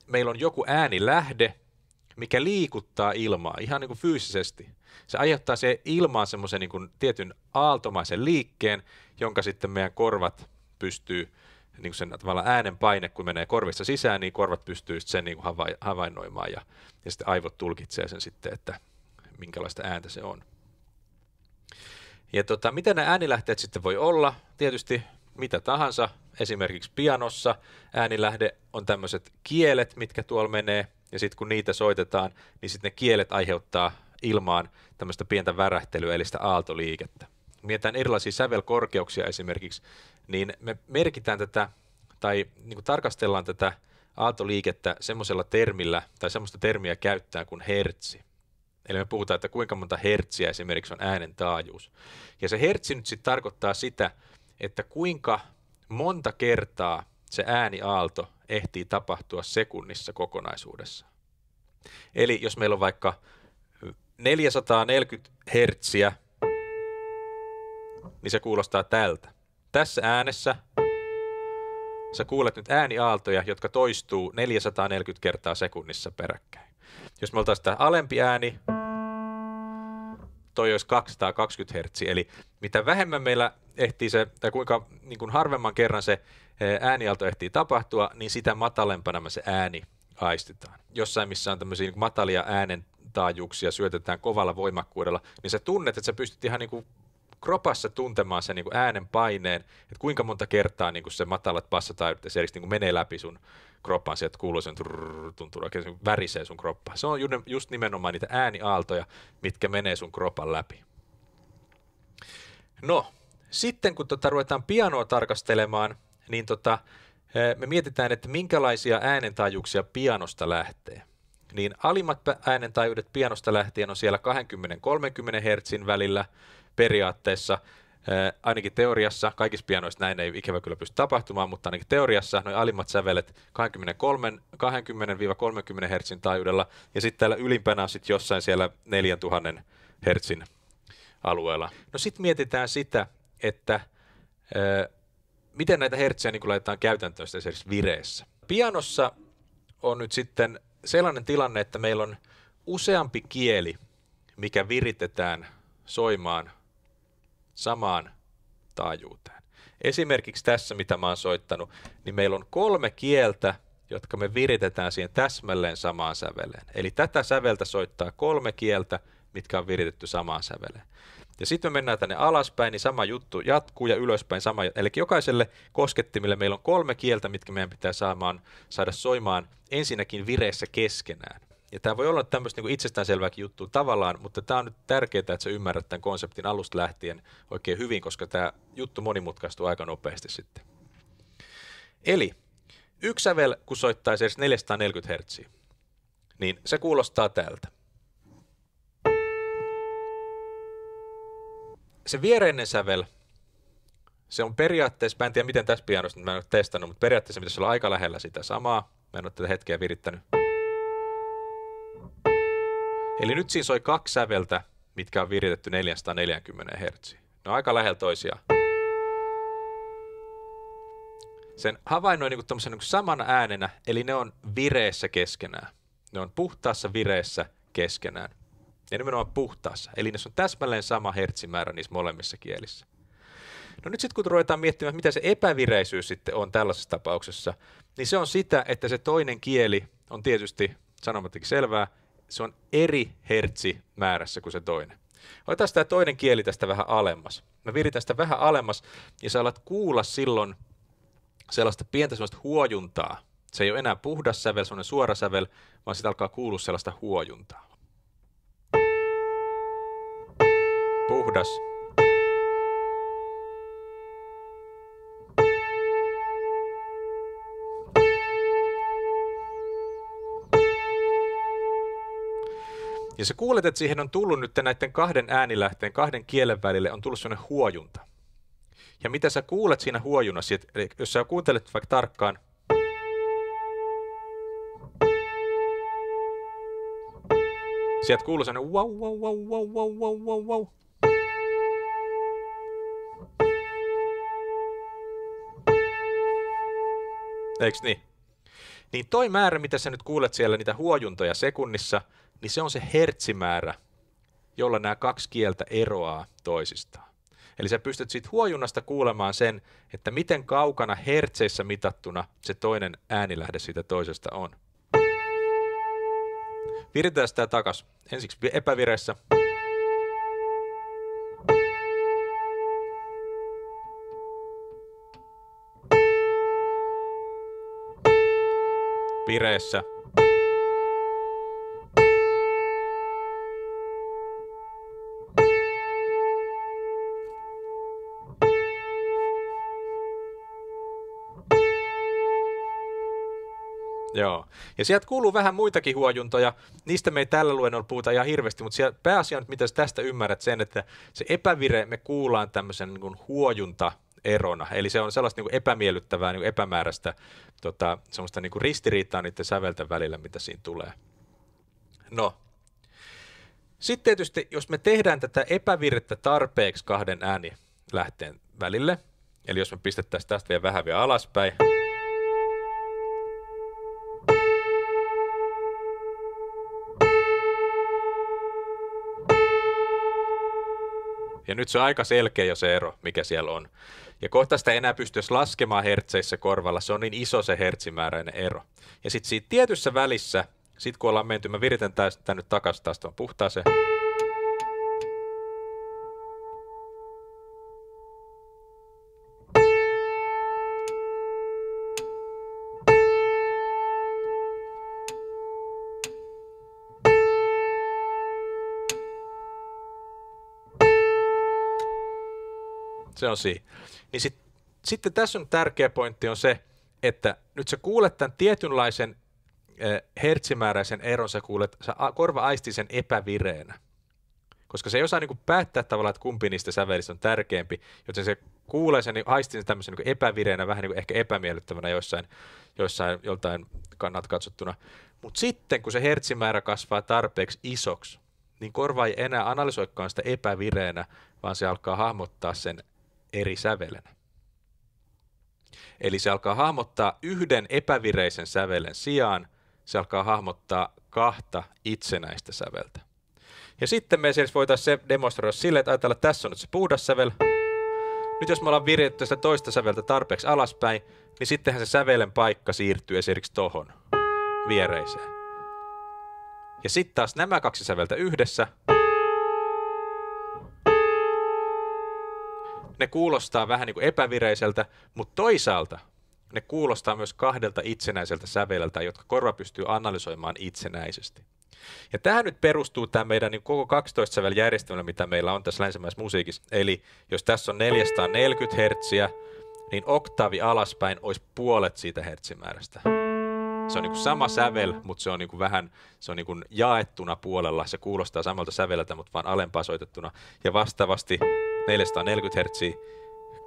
meillä on joku äänilähde, mikä liikuttaa ilmaa ihan niin kuin fyysisesti. Se aiheuttaa se ilmaan semmoisen niin kuin tietyn aaltomaisen liikkeen, jonka sitten meidän korvat pystyy, niin kuin sen tavallaan äänen paine, kun menee korvissa sisään, niin korvat pystyy sen niin kuin havainnoimaan ja sitten aivot tulkitsee sen sitten, että minkälaista ääntä se on. Ja miten nämä äänilähteet sitten voi olla? Tietysti mitä tahansa. Esimerkiksi pianossa äänilähde on tämmöiset kielet, mitkä tuolla menee, ja sitten kun niitä soitetaan, niin sitten ne kielet aiheuttaa ilmaan tämmöistä pientä värähtelyä, eli sitä aaltoliikettä. Mietitään erilaisia sävelkorkeuksia esimerkiksi, niin me merkitään tätä, tai niin kuin tarkastellaan tätä aaltoliikettä semmoisella termillä, tai semmoista termiä käyttää kuin hertsi. Eli me puhutaan, että kuinka monta hertsiä esimerkiksi on äänen taajuus. Ja se hertsi nyt sitten tarkoittaa sitä, että kuinka monta kertaa se ääniaalto ehtii tapahtua sekunnissa kokonaisuudessa. Eli jos meillä on vaikka 440 hertsiä, niin se kuulostaa tältä. Tässä äänessä sä kuulet nyt ääniaaltoja, jotka toistuu 440 kertaa sekunnissa peräkkäin. Jos me oltaisiin tämä alempi ääni, toi olisi 220 hertsiä, eli mitä vähemmän meillä ehtii se, tai kuinka niin kuin harvemman kerran se ääniaalto ehtii tapahtua, niin sitä matalempana me se ääni aistitaan. Jossain, missä on tämmöisiä niin matalia äänentaajuuksia, syötetään kovalla voimakkuudella, niin sä tunnet, että sä pystyt ihan niin kuin kropassa tuntemaan sen niin kuin äänen paineen, että kuinka monta kertaa niin kuin se matalat bassotaajuudet esimerkiksi niin kuin menee läpi sun kroppaan, sieltä kuuluu sen tuntuu oikein värisee sun kroppaan. Se on just nimenomaan niitä ääniaaltoja, mitkä menee sun kropan läpi. No, sitten kun ruvetaan pianoa tarkastelemaan, niin me mietitään, että minkälaisia äänentaajuuksia pianosta lähtee. Niin alimmat äänentaajuudet pianosta lähtien on siellä 20-30 hertsin välillä periaatteessa, ainakin teoriassa, kaikissa pianoissa näin ei ikävä kyllä pysty tapahtumaan, mutta ainakin teoriassa noin alimmat sävelet 20-30 hertsin taajuudella, ja sitten täällä ylimpänä on sitten jossain siellä 4000 hertsin alueella. No sitten mietitään sitä, että miten näitä hertsiä niin laitetaan käytäntöön esimerkiksi vireessä. Pianossa on nyt sitten sellainen tilanne, että meillä on useampi kieli, mikä viritetään soimaan samaan taajuuteen. Esimerkiksi tässä, mitä mä oon soittanut, niin meillä on 3 kieltä, jotka me viritetään siihen täsmälleen samaan säveleen. Eli tätä säveltä soittaa 3 kieltä, mitkä on viritetty samaan säveleen. Ja sitten me mennään tänne alaspäin, niin sama juttu jatkuu ja ylöspäin sama. Eli jokaiselle koskettimille meillä on 3 kieltä, mitkä meidän pitää saada soimaan ensinnäkin vireessä keskenään. Ja tämä voi olla tämmöistä niin itsestäänselvääkin juttua tavallaan, mutta tämä on nyt tärkeää, että sä ymmärrät tämän konseptin alusta lähtien oikein hyvin, koska tämä juttu monimutkaistuu aika nopeasti sitten. Eli yksi sävel, kun soittaa edes 440 Hz, niin se kuulostaa tältä. Se viereinen sävel, se on periaatteessa, mä en tiedä miten tässä pianossa, mä en ole testannut, mutta periaatteessa pitäisi olla aika lähellä sitä samaa. Mä en ole tätä hetkeä virittänyt. Eli nyt siinä soi 2 säveltä, mitkä on viritetty 440 Hz. Ne on aika lähellä toisiaan. Sen havainnoi niin kuin samana äänenä, eli ne on vireessä keskenään. Ne on puhtaassa vireessä keskenään. Ja nimenomaan puhtaassa. Eli ne on täsmälleen sama hertsimäärä niissä molemmissa kielissä. No nyt sitten kun ruvetaan miettimään, mitä se epävireisyys sitten on tällaisessa tapauksessa, niin se on sitä, että se toinen kieli on tietysti sanomattakin selvää, se on eri hertsimäärässä kuin se toinen. Otetaan tämä toinen kieli tästä vähän alemmas. Mä viritän sitä vähän alemmas ja sä alat kuulla silloin sellaista pientä sellaista huojuntaa. Se ei ole enää puhdas sävel, sellainen suora sävel, vaan sitä alkaa kuulua sellaista huojuntaa. Puhdas. Ja sä kuulet, että siihen on tullut nyt näiden 2 äänilähteen, 2 kielen välille on tullut sellainen huojunta. Ja mitä sä kuulet siinä huojunnassa, eli jos sä kuuntelet vaikka tarkkaan, sieltä kuuluu sellainen wow, wow, wow, wow, wow, wow, wow, wow. Eiks niin? Niin toi määrä, mitä sä nyt kuulet siellä, niitä huojuntoja sekunnissa, niin se on se hertsimäärä, jolla nämä kaksi kieltä eroaa toisistaan. Eli sä pystyt siitä huojunnasta kuulemaan sen, että miten kaukana hertseissä mitattuna se toinen äänilähde siitä toisesta on. Viritään sitä takas. Ensiksi epävireessä. Vireessä. Joo. Ja sieltä kuuluu vähän muitakin huojuntoja. Niistä me ei tällä luennolla puhuta ihan hirveästi, mutta pääasia on, mitä tästä ymmärrät sen, että se epävire me kuullaan tämmöisen niin kuin huojuntaerona. Eli se on sellaista niin kuin epämiellyttävää, niin kuin epämääräistä, semmoista niin kuin ristiriitaa niiden sävelten välillä, mitä siinä tulee. No. Sitten tietysti, jos me tehdään tätä epävirettä tarpeeksi kahden äänilähteen välille, eli jos me pistettäisiin tästä vielä alaspäin, ja nyt se on aika selkeä jo se ero, mikä siellä on. Ja kohta sitä ei enää pystyisi laskemaan hertseissä korvalla, se on niin iso se hertsimääräinen ero. Ja sitten siinä tietyssä välissä, sitten kun ollaan menty, mä viritän tämän nyt takaisin taas tuon puhtaaseen. Se on siinä. Niin sitten tässä on tärkeä pointti on se, että nyt sä kuulet tämän tietynlaisen hertsimääräisen eron, sä korva aistii sen epävireenä. Koska se ei osaa niin kuin päättää tavallaan, että kumpi niistä sävelistä on tärkeämpi, joten se kuulee sen, aistii sen tämmöisen niin epävireenä, vähän niin kuin ehkä epämiellyttävänä joltain kannalta katsottuna. Mutta sitten, kun se hertsimäärä kasvaa tarpeeksi isoksi, niin korva ei enää analysoikaan sitä epävireenä, vaan se alkaa hahmottaa sen eri sävelenä. Eli se alkaa hahmottaa yhden epävireisen sävelen sijaan, se alkaa hahmottaa kahta itsenäistä säveltä. Ja sitten me siis voitaisiin se demonstroida silleen, että ajatellaan, että tässä on nyt se puhdas sävel. Nyt jos me ollaan viritetty sitä toista säveltä tarpeeksi alaspäin, niin sittenhän se sävelen paikka siirtyy esimerkiksi tohon viereiseen. Ja sitten taas nämä kaksi säveltä yhdessä, ne kuulostaa vähän niin kuin epävireiseltä, mutta toisaalta ne kuulostaa myös kahdelta itsenäiseltä säveleltä, jotka korva pystyy analysoimaan itsenäisesti. Ja tähän nyt perustuu tämä meidän niin koko 12 sävel järjestelmä, mitä meillä on tässä länsimaisessa musiikissa. Eli jos tässä on 440 hertsiä, niin oktaavi alaspäin olisi puolet siitä hertsimäärästä. Se on niin kuin sama sävel, mutta se on niin kuin vähän se on niin kuin jaettuna puolella. Se kuulostaa samalta säveleltä, mutta vaan alempaa soitettuna. Ja vastaavasti 440 hertsiä,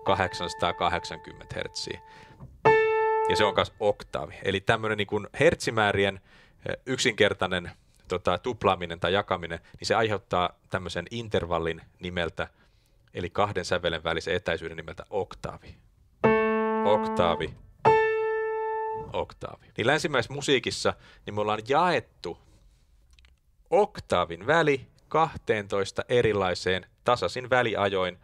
880 hertsiä. Ja se on myös oktaavi. Eli tämmöinen niin kuin hertsimäärien yksinkertainen tuplaaminen tai jakaminen, niin se aiheuttaa tämmöisen intervallin nimeltä, eli kahden sävelen välisen etäisyyden nimeltä oktaavi. Oktaavi. Oktaavi. Niin länsimäisessä musiikissa niin me ollaan jaettu oktaavin väli 12 erilaiseen tasaisin väliajoin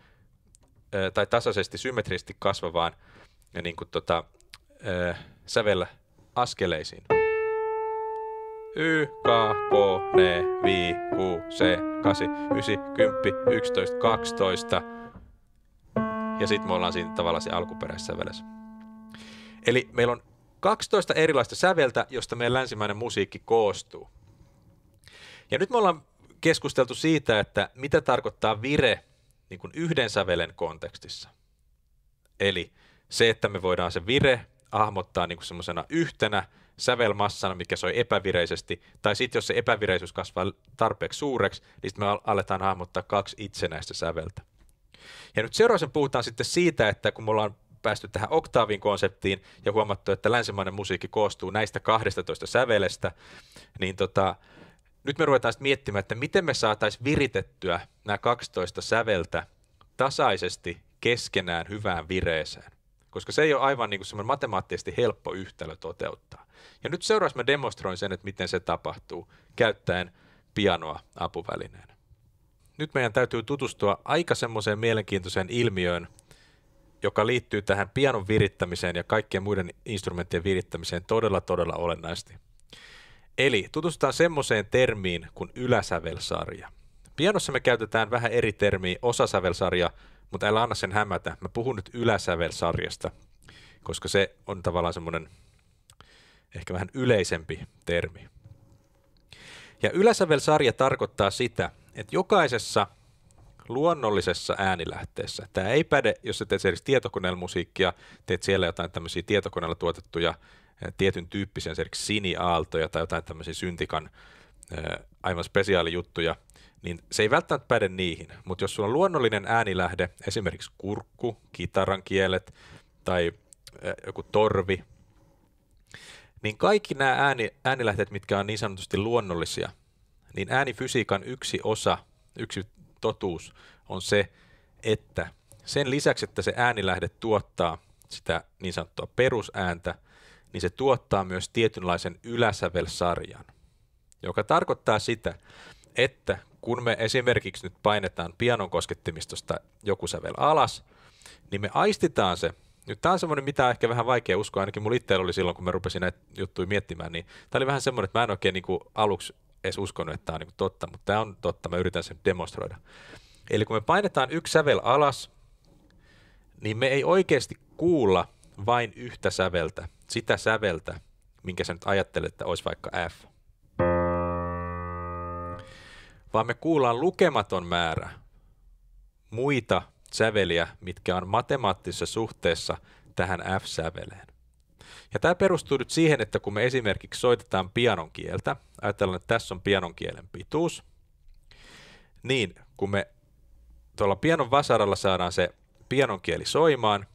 tai tasaisesti symmetrisesti kasvavaan niin kuin sävellä askeleisiin. Y, K, K, N, V, Q, C, 8, 9, 10, 11, 12. Ja sitten me ollaan siinä tavallaan se alkuperäisessä sävelessä. Eli meillä on 12 erilaista säveltä, josta meidän länsimäinen musiikki koostuu. Ja nyt me ollaan keskusteltu siitä, että mitä tarkoittaa vire niin kuin yhden sävelen kontekstissa. Eli se, että me voidaan se vire hahmottaa niin kuin semmoisena yhtenä sävelmassana, mikä soi epävireisesti, tai sitten jos se epävireisyys kasvaa tarpeeksi suureksi, niin sitten me aletaan hahmottaa kaksi itsenäistä säveltä. Ja nyt seuraavaksi puhutaan sitten siitä, että kun me ollaan päästy tähän oktaavin konseptiin ja huomattu, että länsimainen musiikki koostuu näistä 12 sävelestä, niin nyt me ruvetaan sitten miettimään, että miten me saataisiin viritettyä nämä 12 säveltä tasaisesti keskenään hyvään vireeseen. koska se ei ole aivan niin kuin semmoinen matemaattisesti helppo yhtälö toteuttaa. Ja nyt seuraavaksi mä demonstroin sen, että miten se tapahtuu, käyttäen pianoa apuvälineenä. Nyt meidän täytyy tutustua aika semmoiseen mielenkiintoiseen ilmiöön, joka liittyy tähän pianon virittämiseen ja kaikkien muiden instrumenttien virittämiseen todella olennaisesti. Eli tutustutaan semmoiseen termiin kuin yläsävelsarja. Pianossa me käytetään vähän eri termiä, osasävelsarja, mutta älä anna sen hämätä. Mä puhun nyt yläsävelsarjasta, koska se on tavallaan semmoinen ehkä vähän yleisempi termi. Ja yläsävelsarja tarkoittaa sitä, että jokaisessa luonnollisessa äänilähteessä, tämä ei päde, jos sä teet esimerkiksi tietokoneella musiikkia, teet siellä jotain tämmöisiä tietokoneella tuotettuja tietyn tyyppisiä, esimerkiksi siniaaltoja tai jotain tämmöisiä syntikan aivan spesiaalijuttuja, niin se ei välttämättä päde niihin, mutta jos sulla on luonnollinen äänilähde, esimerkiksi kurkku, kitaran kielet tai joku torvi, niin kaikki nämä äänilähteet, mitkä on niin sanotusti luonnollisia, niin äänifysiikan yksi totuus on se, että sen lisäksi, että se äänilähde tuottaa sitä niin sanottua perusääntä, niin se tuottaa myös tietynlaisen yläsävelsarjan, joka tarkoittaa sitä, että kun me esimerkiksi nyt painetaan pianon koskettimistosta joku sävel alas, niin me aistitaan se. Nyt tämä on semmoinen, mitä on ehkä vähän vaikea uskoa, ainakin mulla itsellä oli silloin, kun mä rupesin näitä juttuja miettimään, niin tämä oli vähän semmoinen, että mä en oikein niin kuin aluksi edes uskonut, että tämä on niin kuin totta, mutta tämä on totta, mä yritän sen demonstroida. Eli kun me painetaan yksi sävel alas, niin me ei oikeasti kuulla vain yhtä säveltä, sitä säveltä, minkä sä nyt ajattelet, että olisi vaikka F. Vaan me kuullaan lukematon määrä muita säveliä, mitkä on matemaattisessa suhteessa tähän F-säveleen. Ja tämä perustuu nyt siihen, että kun me esimerkiksi soitetaan pianon kieltä, ajatellaan, että tässä on pianon kielen pituus, niin kun me tuolla pianon vasaralla saadaan se pianon kieli soimaan,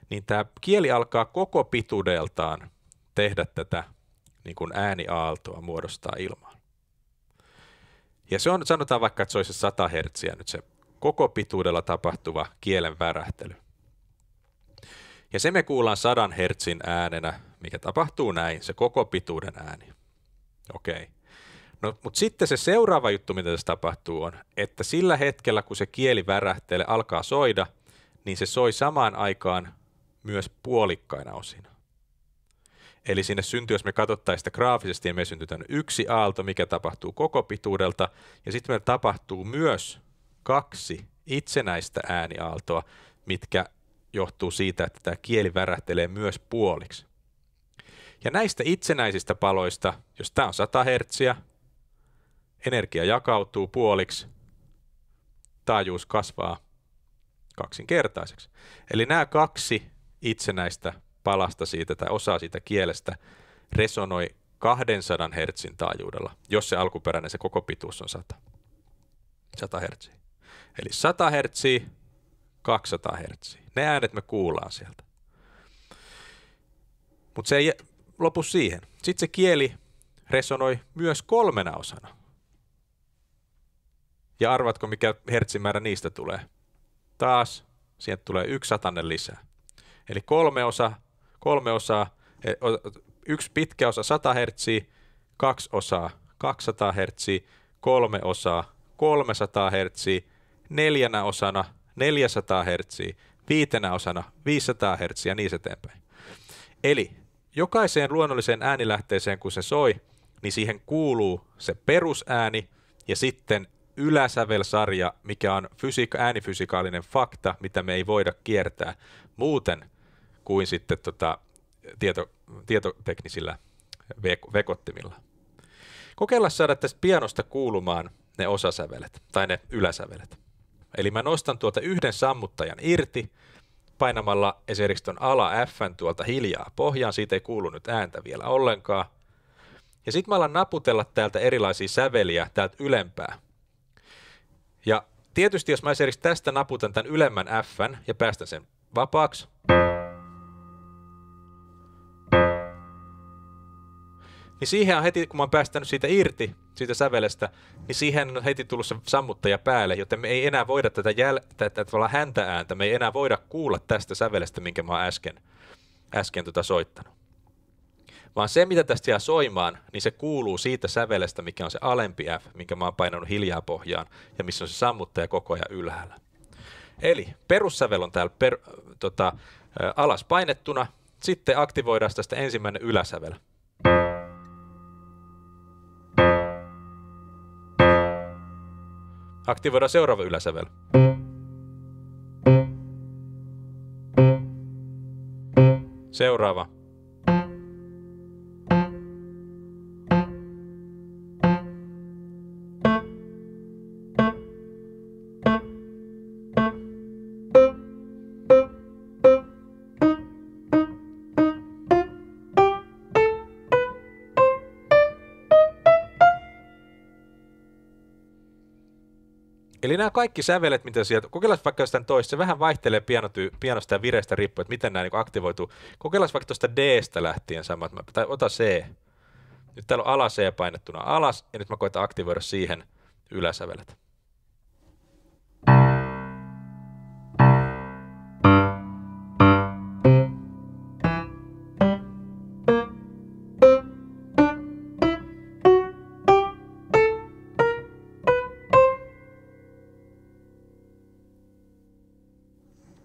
niin tämä kieli alkaa koko pituudeltaan tehdä tätä niin kuin ääniaaltoa, muodostaa ilmaan. Ja se on, sanotaan vaikka, että se olisi 100 Hz nyt se koko pituudella tapahtuva kielen värähtely. Ja se me kuullaan 100 Hz äänenä, mikä tapahtuu näin, se koko pituuden ääni. Okei. No, mutta sitten se seuraava juttu, mitä tässä tapahtuu, on, että sillä hetkellä, kun se kieli värähtelee, alkaa soida, niin se soi samaan aikaan myös puolikkaina osina. Eli sinne syntyy, jos me katsottaisiin sitä graafisesti, niin me syntyy yksi aalto, mikä tapahtuu koko pituudelta, ja sitten meillä tapahtuu myös 2 itsenäistä ääniaaltoa, mitkä johtuu siitä, että tämä kieli värähtelee myös puoliksi. Ja näistä itsenäisistä paloista, jos tämä on 100 Hz, energia jakautuu puoliksi, taajuus kasvaa kaksinkertaiseksi. Eli nämä 2 itsenäistä palasta siitä tai osaa siitä kielestä resonoi 200 Hz taajuudella, jos se alkuperäinen se koko pituus on 100 Hz. Eli 100 Hz, 200 Hz. Ne äänet me kuullaan sieltä. Mutta se ei lopu siihen. Sitten se kieli resonoi myös 3 osana. Ja arvatko, mikä hertsimäärä niistä tulee? Taas sieltä tulee 1 satanen lisää. Eli 3 osaa, yksi pitkä osa 100 Hz, 2 osaa 200 Hz, 3 osaa 300 Hz, 4 osana 400 Hz, 5 osana 500 Hz ja niin eteenpäin. Eli jokaiseen luonnolliseen äänilähteeseen, kun se soi, niin siihen kuuluu se perusääni ja sitten yläsävelsarja, mikä on äänifysikaalinen fakta, mitä me ei voida kiertää muuten kuin sitten tietoteknisillä vekottimilla. Kokeillaan saada tästä pianosta kuulumaan ne osasävelet tai ne yläsävelet. Eli mä nostan tuolta yhden sammuttajan irti painamalla esimerkiksi tuon ala F:n tuolta hiljaa pohjaan, siitä ei kuulu nyt ääntä vielä ollenkaan. Ja sitten mä alan naputella täältä erilaisia säveliä täältä ylempää. Ja tietysti jos mä esimerkiksi tästä naputan tämän ylemmän F:n ja päästän sen vapaaksi, niin siihen on heti, kun mä oon päästänyt siitä irti, siitä sävelestä, niin siihen on heti tullut se sammuttaja päälle, joten me ei enää voida tätä häntä-ääntä, me ei enää voida kuulla tästä sävelestä, minkä mä oon äsken soittanut. Vaan se, mitä tästä jää soimaan, niin se kuuluu siitä sävelestä, mikä on se alempi F, minkä mä oon painanut hiljaa pohjaan, ja missä on se sammuttaja koko ajan ylhäällä. Eli perussävel on täällä alas painettuna, sitten aktivoidaan tästä ensimmäinen yläsävel. Aktivoidaan seuraava yläsävel. Seuraava. Eli nämä kaikki sävelet, mitä sieltä, kokeillaan vaikka jostain toista, se vähän vaihtelee pianosta ja vireistä riippuen, että miten nämä niin aktivoituu. Kokeillaan vaikka tuosta D-stä lähtien samat, tai ota C. Nyt täällä on ala C painettuna alas, ja nyt mä koitan aktivoida siihen yläsävelet.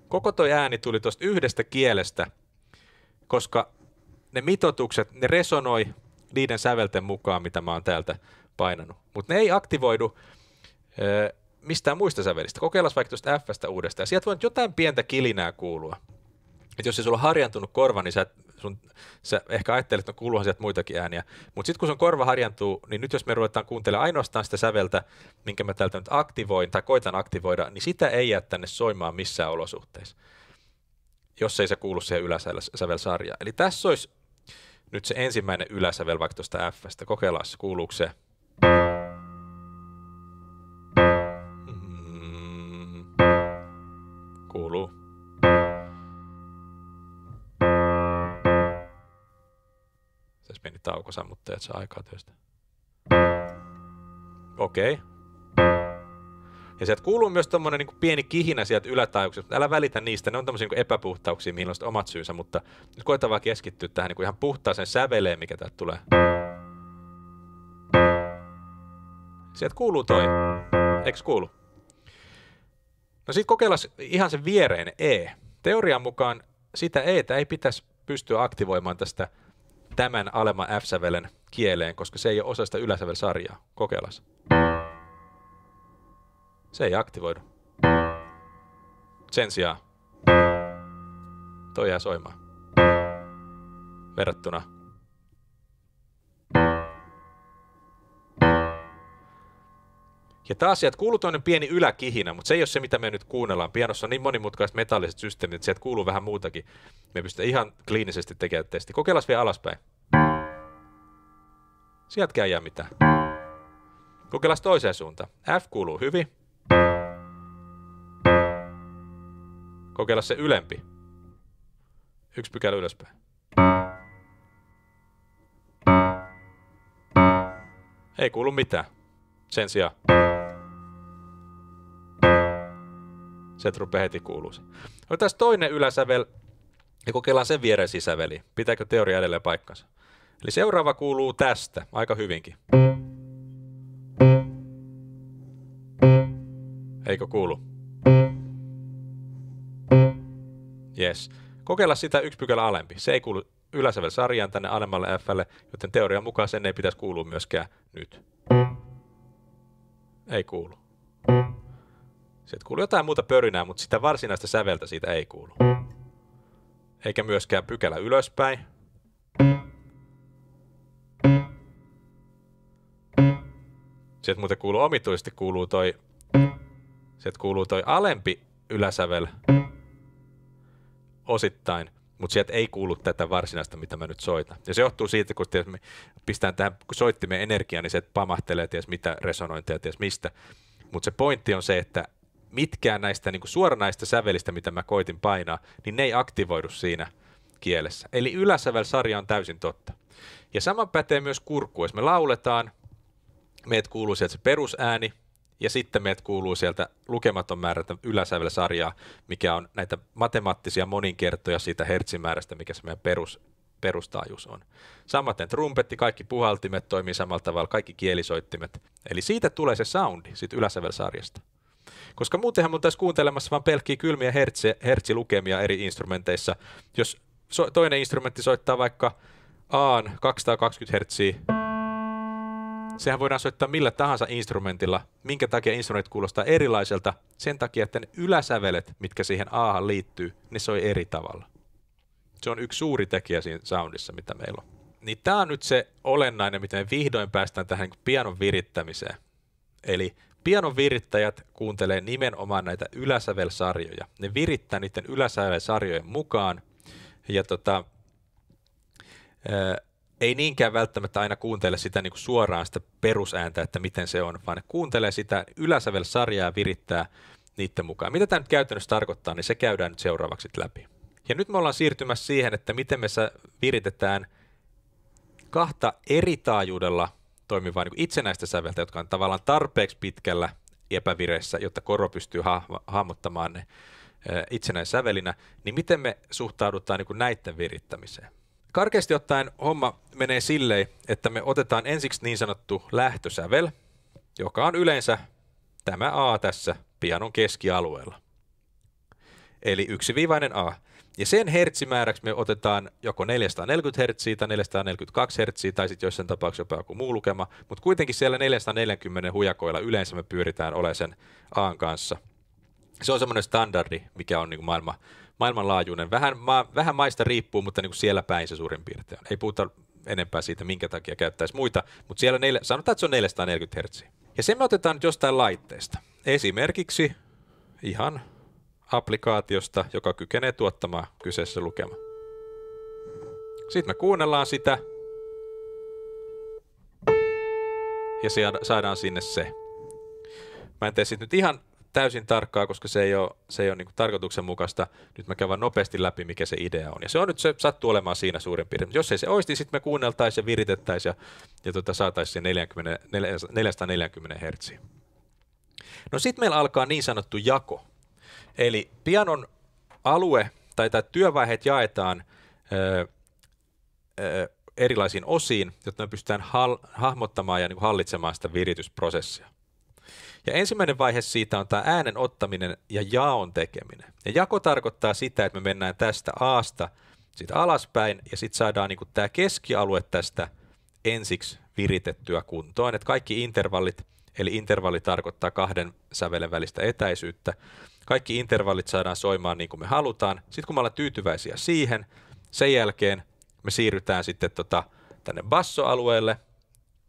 Koko toi ääni tuli tuosta yhdestä kielestä, koska ne mitoitukset, ne resonoi niiden sävelten mukaan, mitä mä oon täältä painanut. Mutta ne ei aktivoidu mistään muista sävelistä. Kokeillaan vaikka tuosta F:stä uudestaan. Sieltä voi jotain pientä kilinää kuulua. Et jos ei sulla on harjantunut korva, niin sä ehkä ajattelet, että kuuluuhan sieltä muitakin ääniä. Mutta sitten kun sun korva harjantuu, niin nyt jos me ruvetaan kuuntelemaan ainoastaan sitä säveltä, minkä mä täältä nyt aktivoin tai koitan aktivoida, niin sitä ei jää tänne soimaan missään olosuhteissa, jos ei se kuulu siihen yläsävelsarjaan. Eli tässä olisi nyt se ensimmäinen yläsävel vaikka tuosta F:stä. Kokeillaan, kuuluuko se. Kuuluu. Tässä meni tauko sammuttaa, että saa aikaa työstä. Okei. Ja sieltä kuuluu myös tommonen niin pieni kihinä sieltä ylätaajuuksesta, mutta älä välitä niistä, ne on tämmöisiä niin epäpuhtauksia, mihin on omat syynsä, mutta nyt koetaan vaan keskittyä tähän niin ihan puhtaaseen säveleen, mikä täältä tulee. Sieltä kuuluu toi. Eikö kuulu? No sit kokeillaan ihan sen viereinen E. Teorian mukaan sitä Etä ei pitäisi pystyä aktivoimaan tästä tämän alemman F-sävelen kieleen, koska se ei ole osa sitä yläsävelsarjaa. Kokeillaan. Se ei aktivoidu. Sen sijaan toi jää soimaan. Verrattuna. Ja taas sieltä kuuluu toinen pieni yläkihinä, mutta se ei ole se, mitä me nyt kuunnellaan. Pianossa on niin monimutkaiset metalliset systeemit, että sieltä kuuluu vähän muutakin. Me pystytään ihan kliinisesti tekemään testi. Kokeillaan vielä alaspäin. Sieltäkään ei jää mitään. Kokeillaan toiseen suuntaan. F kuuluu hyvin. Kokeillaan se ylempi. 1 pykälä ylöspäin. Ei kuulu mitään. Sen sijaan. Se rupeaa heti kuuluu. Otetaan toinen yläsävel ja kokeillaan sen viereisiä säveliä. Pitääkö teoria edelleen paikkansa? Eli seuraava kuuluu tästä aika hyvinkin. Eikö kuulu? Yes. Kokeilla sitä 1 pykälä alempi. Se ei kuulu yläsävelsarjaan tänne alemmalle F:lle, joten teorian mukaan sen ei pitäisi kuulua myöskään nyt. Ei kuulu. Sieltä kuuluu jotain muuta pörinää, mutta sitä varsinaista säveltä siitä ei kuulu. Eikä myöskään pykälä ylöspäin. Sieltä muuten kuuluu omituisesti sieltä kuuluu toi alempi yläsävel osittain, mutta sieltä ei kuulu tätä varsinaista, mitä mä nyt soitan. Ja se johtuu siitä, kun me pistään tähän soittimeen energiaa, niin se pamahtelee ties mitä resonointeja, ties mistä. Mutta se pointti on se, että mitkään näistä niin kuin suoranaista sävelistä, mitä mä koitin painaa, niin ne ei aktivoidu siinä kielessä. Eli yläsävelsarja on täysin totta. Ja sama pätee myös kurkkuun. Jos me lauletaan, meitä kuuluu sieltä se perusääni, ja sitten meitä kuuluu sieltä lukematon määrä yläsävelsarjaa, mikä on näitä matemaattisia moninkertoja siitä hertsimäärästä, mikä se meidän perustaajuus on. Samaten trumpetti, kaikki puhaltimet toimii samalla tavalla, kaikki kielisoittimet. Eli siitä tulee se soundi, siitä yläsävelsarjasta. Koska muutenhan mun tässä kuuntelemassa vaan pelkkiä kylmiä hertsilukemia eri instrumenteissa. Jos toinen instrumentti soittaa vaikka A:n 220 hertsiä, sehän voidaan soittaa millä tahansa instrumentilla. Minkä takia instrumentit kuulostaa erilaiselta? Sen takia, että ne yläsävelet, mitkä siihen A:han liittyy, ne soi eri tavalla. Se on yksi suuri tekijä siinä soundissa, mitä meillä on. Niin tää on nyt se olennainen, miten me vihdoin päästään tähän pianon virittämiseen. Eli pianon virittäjät kuuntelee nimenomaan näitä yläsävelsarjoja. Ne virittää niiden yläsävelsarjojen mukaan. Ja ei niinkään välttämättä aina kuuntele sitä niin kuin suoraan sitä perusääntä, että miten se on, vaan ne kuuntelee sitä yläsävelsarjaa ja virittää niiden mukaan. Mitä tämä nyt käytännössä tarkoittaa, niin se käydään nyt seuraavaksi läpi. Ja nyt me ollaan siirtymässä siihen, että miten me viritetään kahta eri taajuudella toimivaa niin kuin itsenäistä säveltä, jotka on tavallaan tarpeeksi pitkällä epävireissä, jotta korva pystyy hahmottamaan ne itsenäissävelinä, niin miten me suhtaudutaan niin kuin näiden virittämiseen. Karkeasti ottaen homma menee silleen, että me otetaan ensiksi niin sanottu lähtösävel, joka on yleensä tämä A tässä pianon keskialueella. Eli yksiviivainen A. Ja sen hertsimääräksi me otetaan joko 440 hertsiä tai 442 hertsiä tai sitten joissain tapauksessa jopa joku muu lukema, mutta kuitenkin siellä 440 hujakoilla yleensä me pyritään olemaan sen A:n kanssa. Se on semmoinen standardi, mikä on niin kuin maailmanlaajuinen. Vähän maista riippuu, mutta niin kuin siellä päin se suurin piirtein on. Ei puhuta enempää siitä, minkä takia käyttäisi muita, mutta siellä sanotaan, että se on 440 hertsiä. Ja sen me otetaan nyt jostain laitteesta. Esimerkiksi ihan applikaatiosta, joka kykenee tuottamaan kyseessä lukema. Sitten me kuunnellaan sitä ja saadaan sinne se. Mä en tee sit nyt ihan täysin tarkkaa, koska se ei ole niin kuin tarkoituksenmukaista. Nyt mä käyn nopeasti läpi, mikä se idea on. Ja se on nyt, se sattuu olemaan siinä suurin piirtein. Jos ei se olisi, niin sitten me kuunneltaisiin ja viritettäisiin ja saataisiin se 440 hertsiä. No sitten meillä alkaa niin sanottu jako. Eli pianon alue tai työvaiheet jaetaan erilaisiin osiin, jotta me pystytään hahmottamaan ja niin kuin hallitsemaan sitä viritysprosessia. Ja ensimmäinen vaihe siitä on tämä äänen ottaminen ja jaon tekeminen. Ja jako tarkoittaa sitä, että me mennään tästä A:sta sit alaspäin ja sitten saadaan niin kuin tämä keskialue tästä ensiksi viritettyä kuntoon. Että kaikki intervallit, eli intervalli tarkoittaa kahden sävelen välistä etäisyyttä, kaikki intervallit saadaan soimaan niin kuin me halutaan. Sitten kun me ollaan tyytyväisiä siihen, sen jälkeen me siirrytään sitten tänne bassoalueelle,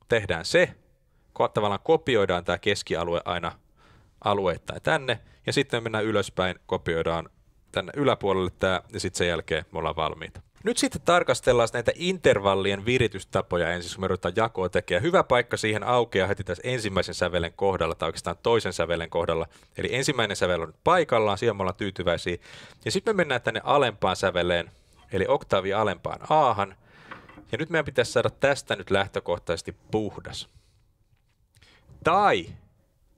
tehdään se, tavallaan kopioidaan tämä keskialue aina alueittain tänne, ja sitten me mennään ylöspäin, kopioidaan tänne yläpuolelle tämä, ja sitten sen jälkeen me ollaan valmiita. Nyt sitten tarkastellaan näitä intervallien viritystapoja ensin, kun me ruvetaan jakoa tekemään. Hyvä paikka siihen aukeaa heti tässä ensimmäisen sävelen kohdalla, tai oikeastaan toisen sävelen kohdalla. Eli ensimmäinen sävel on nyt paikallaan, siihen me ollaan tyytyväisiä. Ja sitten me mennään tänne alempaan säveleen, eli oktaavi alempaan A:han. Ja nyt meidän pitäisi saada tästä nyt lähtökohtaisesti puhdas. Tai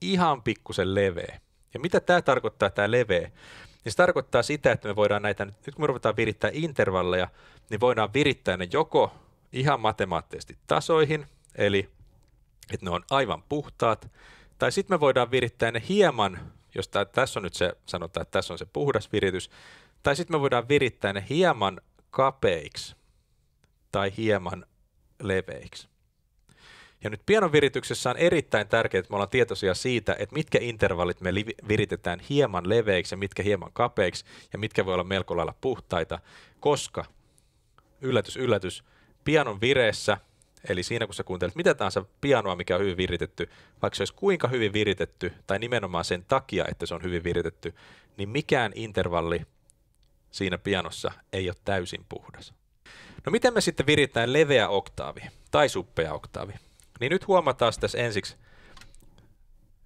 ihan pikkusen leveä. Ja mitä tämä tarkoittaa, tämä leveä? Niin se tarkoittaa sitä, että me voidaan näitä, nyt kun me ruvetaan virittää intervalleja, niin voidaan virittää ne joko ihan matemaattisesti tasoihin, eli että ne on aivan puhtaat, tai sitten me voidaan virittää ne hieman, jos tässä on nyt se, sanotaan, että tässä on se puhdas viritys, tai sitten me voidaan virittää ne hieman kapeiksi tai hieman leveiksi. Ja nyt pianon virityksessä on erittäin tärkeää, että me ollaan tietoisia siitä, että mitkä intervallit me viritetään hieman leveiksi ja mitkä hieman kapeiksi ja mitkä voi olla melko lailla puhtaita, koska, yllätys, yllätys, pianon vireessä, eli siinä kun sä kuuntelet mitä tahansa pianoa, mikä on hyvin viritetty, vaikka se olisi kuinka hyvin viritetty, tai nimenomaan sen takia, että se on hyvin viritetty, niin mikään intervalli siinä pianossa ei ole täysin puhdas. No miten me sitten viritään leveä oktaavi tai suppea oktaavi? Niin nyt huomataan tässä ensiksi,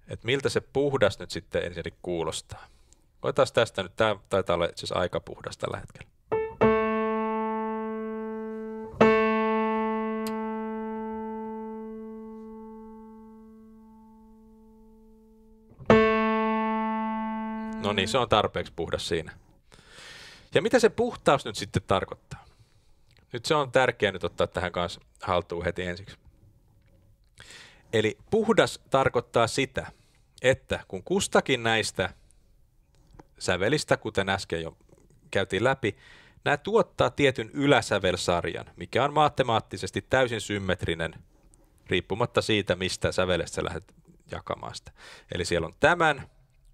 että miltä se puhdas nyt sitten ensin kuulostaa. Otetaan tästä nyt, tämä taitaa olla itse asiassa aika puhdas tällä hetkellä. No niin, se on tarpeeksi puhdas siinä. Ja mitä se puhtaus nyt sitten tarkoittaa? Nyt se on tärkeää nyt ottaa tähän kanssa haltuun heti ensiksi. Eli puhdas tarkoittaa sitä, että kun kustakin näistä sävelistä, kuten äsken jo käytiin läpi, nämä tuottaa tietyn yläsävelsarjan, mikä on matemaattisesti täysin symmetrinen, riippumatta siitä, mistä sävelestä sä lähdet jakamaan sitä. Eli siellä on tämän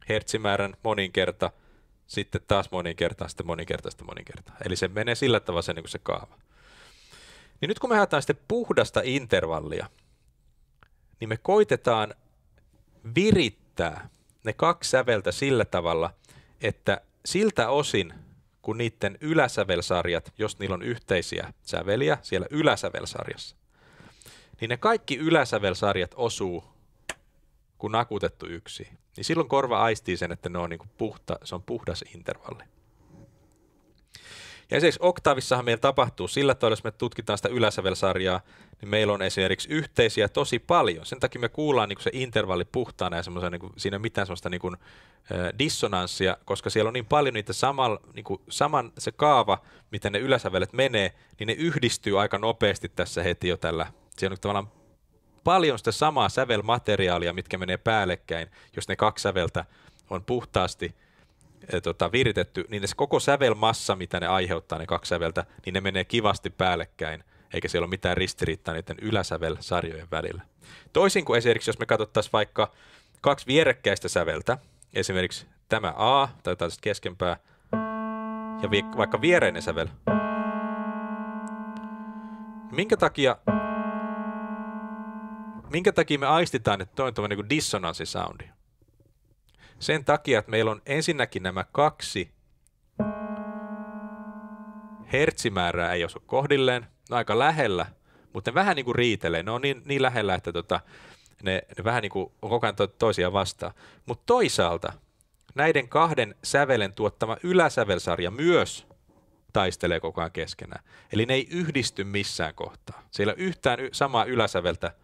hertsimäärän moninkerta, sitten taas moninkerta, sitten moninkerta, sitten moninkerta. Eli se menee sillä tavalla se, niin kuin se kaava. Niin nyt kun me haetaan sitten puhdasta intervallia, niin me koitetaan virittää ne kaksi säveltä sillä tavalla, että siltä osin, kun niiden yläsävelsarjat, jos niillä on yhteisiä säveliä siellä yläsävelsarjassa, niin ne kaikki yläsävelsarjat osuu, kun nakutettu yksi. Niin silloin korva aistii sen, että ne on se on puhdas intervalli. Ja esimerkiksi oktaavissahan meillä tapahtuu sillä tavalla, jos me tutkitaan sitä yläsävelsarjaa, niin meillä on esimerkiksi yhteisiä tosi paljon. Sen takia me kuullaan se intervalli puhtaana ja siinä ei ole mitään sellaista dissonanssia, koska siellä on niin paljon niitä saman se kaava, miten ne yläsävelet menee, niin ne yhdistyy aika nopeasti tässä heti jo tällä. Siellä on tavallaan paljon sitä samaa sävelmateriaalia, mitkä menee päällekkäin, jos ne kaksi säveltä on puhtaasti viritetty, niin se koko sävelmassa, mitä ne aiheuttaa, ne kaksi säveltä, niin ne menee kivasti päällekkäin, eikä siellä ole mitään ristiriitaa niiden yläsävelsarjojen välillä. Toisin kuin esimerkiksi, jos me katsottaisiin vaikka kaksi vierekkäistä säveltä, esimerkiksi tämä A, tai tästä keskenpää, ja vaikka viereinen sävel, minkä takia me aistitaan, että toi on tuollainen dissonanssisoundi? Sen takia, että meillä on ensinnäkin nämä kaksi hertsimäärää ei osu kohdilleen, ne on aika lähellä, mutta ne vähän niin kuin riitelee, ne on niin lähellä, että ne vähän niin kuin on koko ajan toisiaan vastaan. Mutta toisaalta näiden kahden sävelen tuottama yläsävelsarja myös taistelee koko ajan keskenään. Eli ne ei yhdisty missään kohtaa. Siellä ei ole yhtään samaa yläsäveltä,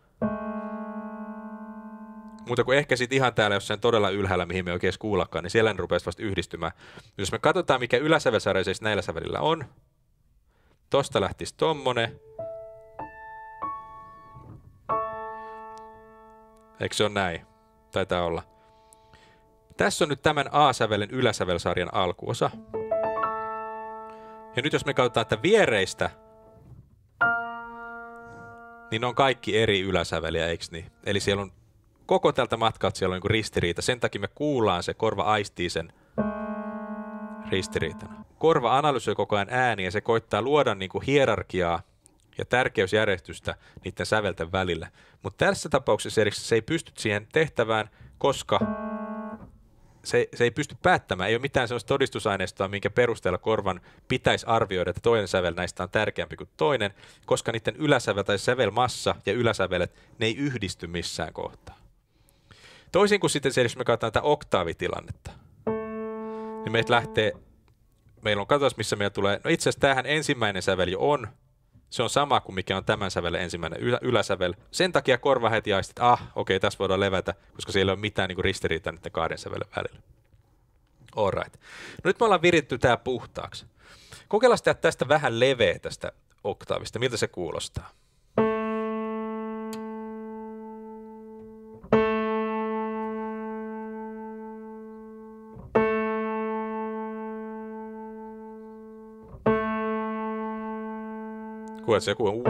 mutta kun ehkä sitten ihan täällä jossain todella ylhäällä, mihin me ei oikein kuullakaan, niin siellä ne rupeaa vasta yhdistymään. Jos me katsotaan, mikä yläsävelsarja siis näillä sävelillä on, tosta lähtisi tommonen. Eikö se ole näin? Taitaa olla. Tässä on nyt tämän A-sävelen yläsävelsarjan alkuosa. Ja nyt jos me katsotaan tätä viereistä, niin ne on kaikki eri yläsäveliä, eikö niin? Eli siellä on koko tältä matkalta siellä on ristiriita. Sen takia me kuullaan se, korva aistii sen ristiriitana. Korva analysoi koko ajan ääniä ja se koittaa luoda hierarkiaa ja tärkeysjärjestystä niiden sävelten välillä. Mutta tässä tapauksessa se ei pysty siihen tehtävään, koska se ei pysty päättämään. Ei ole mitään sellaista todistusaineistoa, minkä perusteella korvan pitäisi arvioida, että toinen sävel näistä on tärkeämpi kuin toinen, koska niiden yläsävel tai sävelmassa ja yläsävelet, ne ei yhdisty missään kohtaa. Toisin kuin sitten se, jos me katsotaan tätä oktaavitilannetta, niin meillä on, katsotaan missä meillä tulee, no itse asiassa tämähän ensimmäinen sävel jo on, se on sama kuin mikä on tämän sävelen ensimmäinen yläsävel. Sen takia korva heti aisti, että okei, tässä voidaan levätä, koska siellä ei ole mitään ristiriitaa niiden kahden sävelen välillä. Alright. No nyt me ollaan viritty tää puhtaaksi. Kokeillaan sitä tästä vähän leveä tästä oktaavista. Miltä se kuulostaa? Kuulet se joku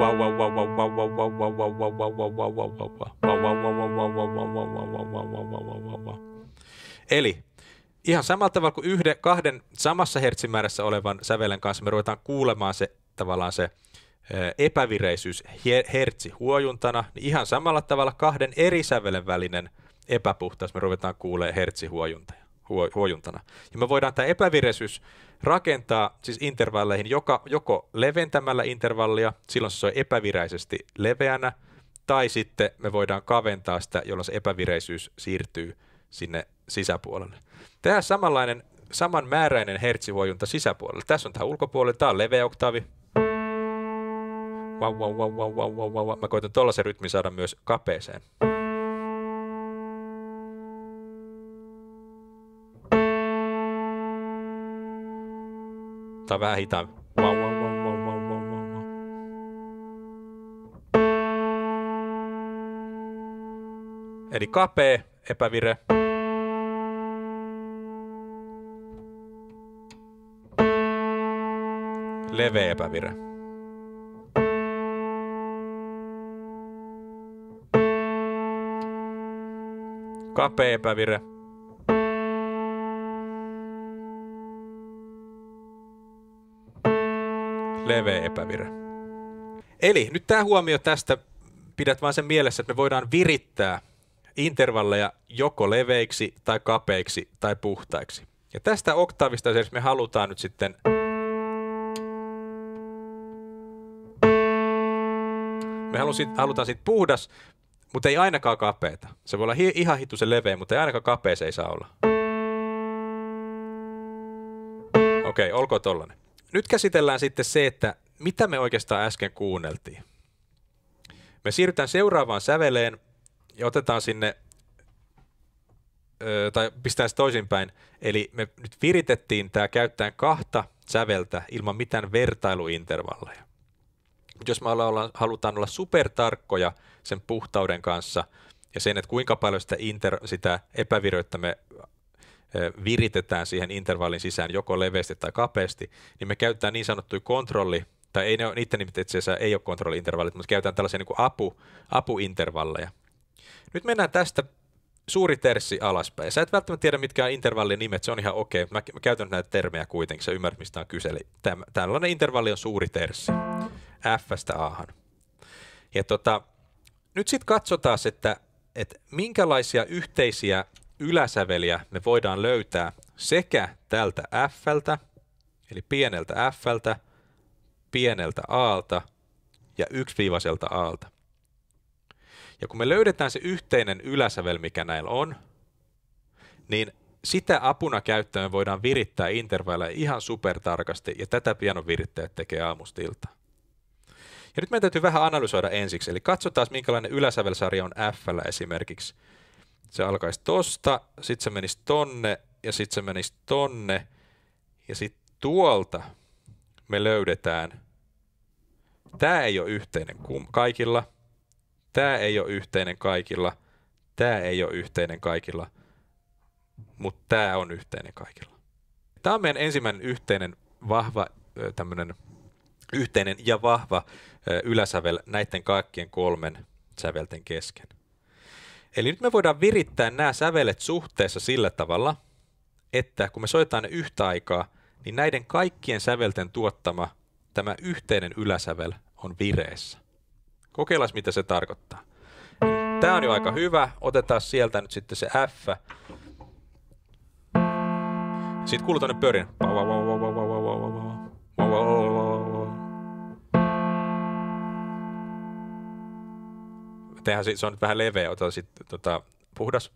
eli ihan samalla tavalla kuin kahden samassa hertsimäärässä olevan sävelen kanssa me ruvetaan kuulemaan se tavallaan se epävireisyys hertsihuojuntana, niin ihan samalla tavalla kahden eri sävelen välinen epäpuhtaus me ruvetaan kuulemaan hertsihuojuntana. Ja me voidaan tämä epävireisyys rakentaa siis intervalleihin joko leventämällä intervallia, silloin se soi epäviräisesti leveänä, tai sitten me voidaan kaventaa sitä, jolloin se epävireisyys siirtyy sinne sisäpuolelle. Tehdään samanmääräinen hertsihuojunta sisäpuolelle. Tässä on tämä ulkopuolelle, tämä on leveä oktaavi. Mä koitan tollaisen rytmin saada myös kapeeseen. Tai vähän hitaan. Wow, wow, wow, wow, wow, wow, wow. Eli kapea epävire. Leveä epävire. Kapea epävire. Leveä epävire. Eli nyt tämä huomio tästä, pidät vaan sen mielessä, että me voidaan virittää intervalleja joko leveiksi tai kapeiksi tai puhtaiksi. Ja tästä oktaavista esimerkiksi me halutaan nyt sitten halutaan siitä puhdas, mutta ei ainakaan kapeeta. Se voi olla ihan hitusen leveä, mutta ei ainakaan kapea se ei saa olla. Okei, olkoon tollanen. Nyt käsitellään sitten se, että mitä me oikeastaan äsken kuunneltiin. Me siirrytään seuraavaan säveleen ja otetaan sinne, tai pistetään se toisinpäin. Eli me nyt viritettiin tämä käyttäen kahta säveltä ilman mitään vertailuintervalleja. Jos me halutaan olla supertarkkoja sen puhtauden kanssa ja sen, että kuinka paljon sitä epävireyttä me viritetään siihen intervallin sisään joko leveästi tai kapeasti, niin me käytetään niin sanottuja kontrolli, tai ei niiden itse asiassa ei ole kontrolli-intervallit, mutta käytetään tällaisia niin kuin apuintervalleja. Nyt mennään tästä suuri terssi alaspäin. Sä et välttämättä tiedä, mitkä on intervallien nimet, se on ihan okei. Mä käytän näitä termejä kuitenkin, sä ymmärrät, mistä on kyse. Eli tällainen intervalli on suuri terssi, F:stä A:han. Ja nyt sitten katsotaan, että minkälaisia yhteisiä yläsäveliä me voidaan löytää sekä tältä F:ltä, eli pieneltä F:ltä, pieneltä A:lta ja yksiviivaiselta A:lta. Ja kun me löydetään se yhteinen yläsävel, mikä näillä on, niin sitä apuna käyttäen me voidaan virittää intervalleja ihan supertarkasti, ja tätä pianovirittäjät tekee aamusta iltaan. Ja nyt meidän täytyy vähän analysoida ensiksi, eli katsotaan minkälainen yläsävelsarja on F:llä esimerkiksi. Se alkaisi tosta, sitten se menisi tonne, ja sitten se menisi tonne, ja sitten tuolta me löydetään, tämä ei ole yhteinen kaikilla, tämä ei ole yhteinen kaikilla, tämä ei ole yhteinen kaikilla, mutta tämä on yhteinen kaikilla. Tämä on meidän ensimmäinen yhteinen vahva, tämmöinen yhteinen ja vahva yläsävel näiden kaikkien kolmen sävelten kesken. Eli nyt me voidaan virittää nämä sävelet suhteessa sillä tavalla, että kun me soitetaan ne yhtä aikaa, niin näiden kaikkien sävelten tuottama tämä yhteinen yläsävel on vireessä. Kokeillaan, mitä se tarkoittaa. Tämä on jo aika hyvä. Otetaan sieltä nyt sitten se F. Sitten kuuluu tuonne pörin. Se on nyt vähän leveä. Otetaan sitten puhdas.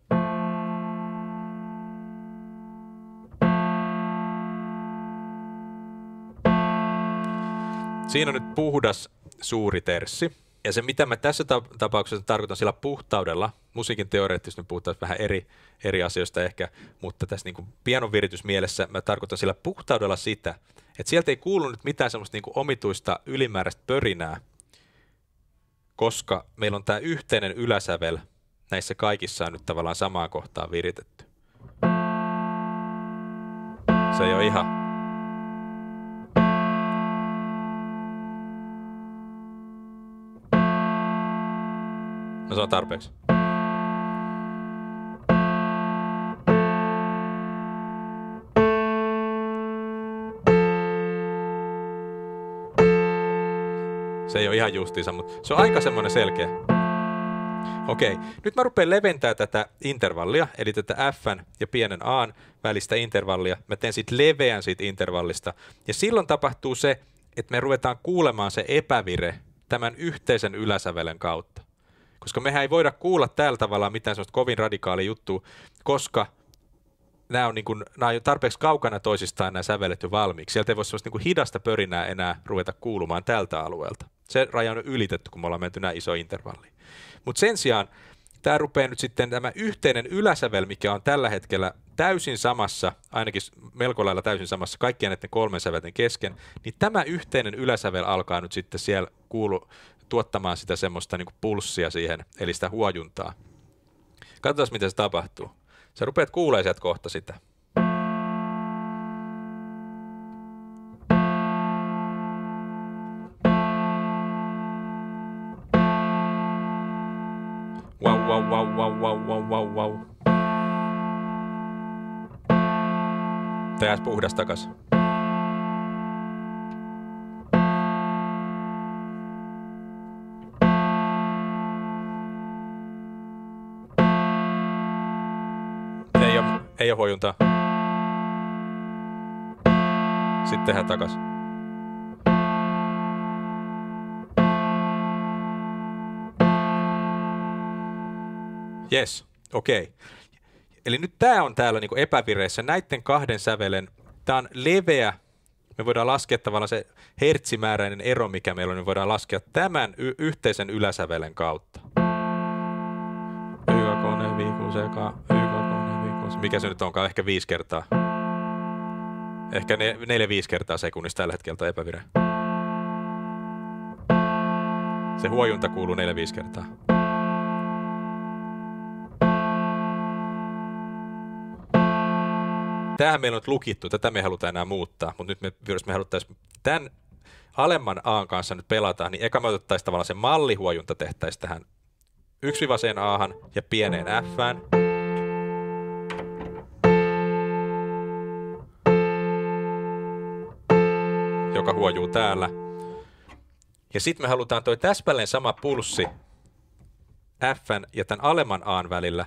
Siinä on nyt puhdas suuri terssi. Ja se, mitä mä tässä tapauksessa tarkoitan sillä puhtaudella, musiikin teoreettisesti me puhutaan vähän eri asioista ehkä, mutta tässä niin kuin pianoviritysmielessä mä tarkoitan sillä puhtaudella sitä, että sieltä ei kuulu nyt mitään semmoista niin kuin omituista ylimääräistä pörinää, koska meillä on tämä yhteinen yläsävel, näissä kaikissa on nyt tavallaan samaan kohtaan viritetty. Se ei ole ihan... No se on tarpeeksi. Se ei ole ihan justiinsa, mutta se on aika semmoinen selkeä. Okei, nyt mä rupean leventämään tätä intervallia, eli tätä F:n ja pienen A:n välistä intervallia. Mä teen siitä leveän siitä intervallista. Ja silloin tapahtuu se, että me ruvetaan kuulemaan se epävire tämän yhteisen yläsävelen kautta. Koska mehän ei voida kuulla tällä tavalla mitään sellaista kovin radikaalia juttua, koska nämä on jo tarpeeksi kaukana toisistaan nämä sävelet jo valmiiksi. Sieltä ei voi sellaista hidasta pörinää enää ruveta kuulumaan tältä alueelta. Se raja on ylitetty, kun me ollaan menty näin iso intervalliin. Mutta sen sijaan tämä rupeaa nyt sitten tämä yhteinen yläsävel, mikä on tällä hetkellä täysin samassa, ainakin melko lailla täysin samassa kaikkien näiden 3 sävelten kesken, niin tämä yhteinen yläsävel alkaa nyt sitten siellä tuottamaan sitä semmoista niin kuin pulssia siihen, eli sitä huojuntaa. Katsotaan, miten se tapahtuu. Sä rupeat kuulemaan sieltä kohta sitä. Wow. Tehdään puhdas takas. Ei ole huojuntaa. Sitten tehdään takas. Yes, okei. Okay. Eli nyt tää on täällä niinku epävireissä näiden 2 sävelen. Tää on leveä. Me voidaan laskea tavallaan se hertsimääräinen ero, mikä meillä on, niin voidaan laskea tämän yhteisen yläsävelen kautta. Mikä se nyt onkaan? Ehkä 5 kertaa. Ehkä 4-5 kertaa sekunnissa tällä hetkellä tai epävireä. Se huojunta kuuluu 4-5 kertaa. Tämähän meillä on nyt lukittu, tätä me ei haluta enää muuttaa, mutta nyt jos me haluttaisiin tämän alemman A:n kanssa nyt pelata, niin eka me otettaisiin tavallaan se mallihuojunta tehtäisiin tähän 1-vaseen A:han ja pieneen F:ään. Joka huojuu täällä. Ja sitten me halutaan toi täsmälleen sama pulssi F:n ja tämän alemman A:n välillä.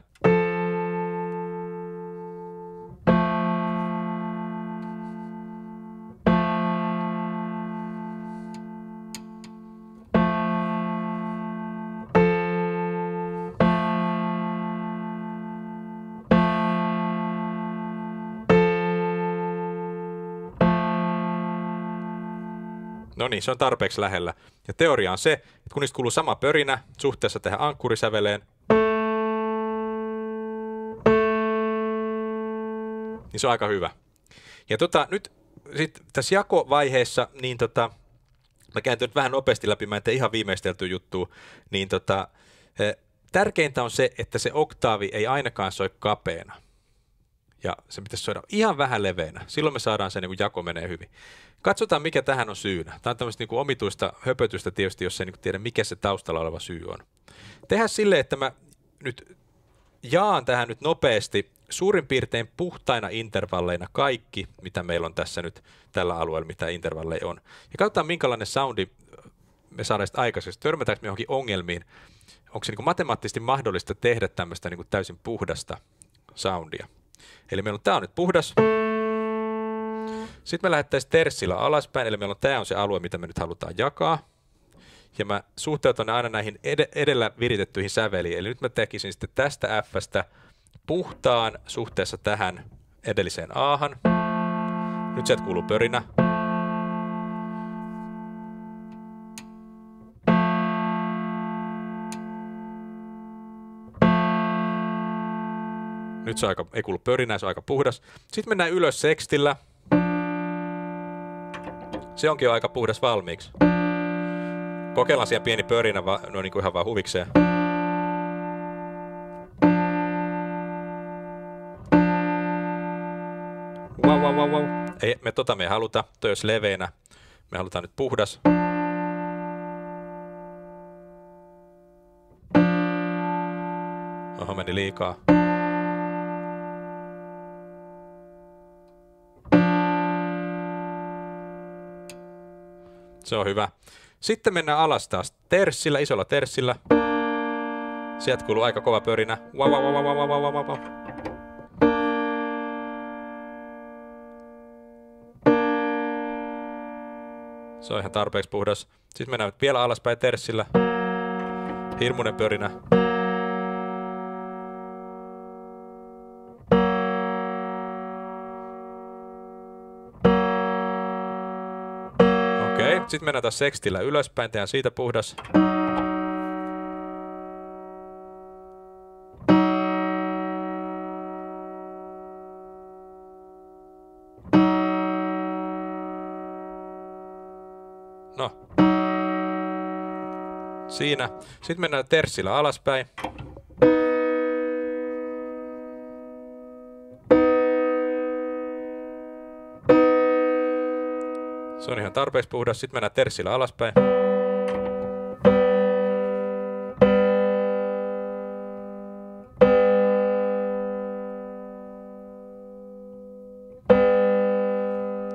No niin, se on tarpeeksi lähellä. Ja teoria on se, että kun niistä kuuluu sama pörinä suhteessa tähän ankkurisäveleen, niin se on aika hyvä. Ja nyt sit tässä jakovaiheessa, niin mä kääntyn nyt vähän nopeasti läpi, mä en tee ihan viimeisteltyä juttua, niin tärkeintä on se, että se oktaavi ei ainakaan soi kapeena. Ja se pitäisi soida ihan vähän leveänä. Silloin me saadaan se, niin kuin jako menee hyvin. Katsotaan, mikä tähän on syynä. Tämä on tämmöistä niin kuin omituista höpötystä tietysti, jos ei niin kuin tiedä, mikä se taustalla oleva syy on. Tehdään silleen, että mä nyt jaan tähän nyt nopeasti suurin piirtein puhtaina intervalleina kaikki, mitä meillä on tässä nyt tällä alueella, mitä intervalleja on. Ja katsotaan, minkälainen soundi me saadaan sitä aikaiseksi. Törmätäänkö me johonkin ongelmiin? Onko se niin kuin matemaattisesti mahdollista tehdä tämmöistä niin kuin täysin puhdasta soundia? Eli meillä on tää on nyt puhdas. Sitten me lähdettäisiin terssillä alaspäin, eli meillä on tää on se alue, mitä me nyt halutaan jakaa. Ja mä suhteutan ne aina näihin edellä viritettyihin säveliin. Eli nyt mä tekisin sitten tästä F:stä puhtaan suhteessa tähän edelliseen A:han. Nyt sieltä kuuluu pörinä. Nyt se ei kuulu pörinää, se on aika puhdas. Sitten mennään ylös sekstillä. Se onkin jo aika puhdas valmiiksi. Kokeillaan siellä pieni pörinä, no niin kuin ihan vaan huvikseen. Wow. Ei, me ei haluta, toi olisi leveänä. Me halutaan nyt puhdas. Oho, meni liikaa. Se on hyvä. Sitten mennään alas taas terssillä, isolla terssillä. Sieltä kuuluu aika kova pörinä. Wow. Se on ihan tarpeeksi puhdas. Sitten mennään vielä alaspäin terssillä. Hirmuinen pörinä. Sitten mennään taas sekstillä ylöspäin, tehdään siitä puhdas. No. Siinä. Sitten mennään terssillä alaspäin. Se on ihan tarpeeksi puhdas. Sitten mennään terssillä alaspäin.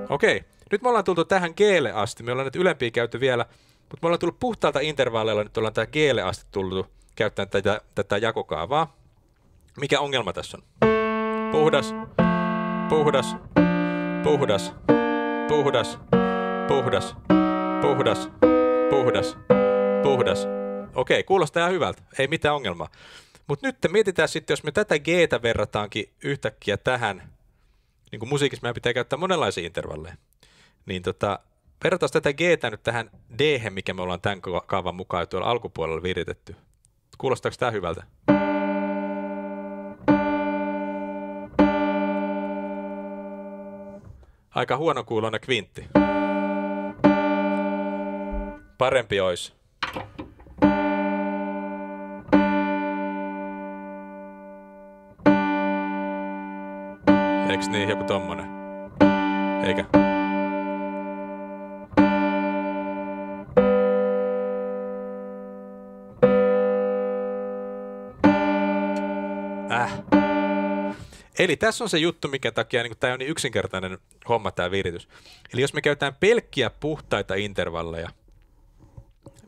Okei, nyt me ollaan tultu tähän G:lle asti. Me ollaan nyt ylempiä käyty vielä, mutta me ollaan tullut puhtaalta intervalleilla. Nyt ollaan tähän G:lle asti tullut käyttämään tätä jakokaavaa. Mikä ongelma tässä on? Puhdas, puhdas, puhdas, puhdas, puhdas, puhdas, puhdas, puhdas. Okei, kuulostaa ihan hyvältä. Ei mitään ongelmaa. Mutta nyt mietitään sitten, jos me tätä G:tä verrataankin yhtäkkiä tähän, niin kuin musiikissa meidän pitää käyttää monenlaisia intervalleja, niin verrataan tätä G:tä nyt tähän D:hen, mikä me ollaan tämän kaavan mukaan tuolla alkupuolella viritetty. Kuulostaako tämä hyvältä? Aika huono kuuloinen kvintti. Parempi olisi. Eiks niin, joku tommonen? Eikä? Eli tässä on se juttu, mikä takia niin tämä on niin yksinkertainen homma, tämä viritys. Eli jos me käytetään pelkkiä puhtaita intervalleja,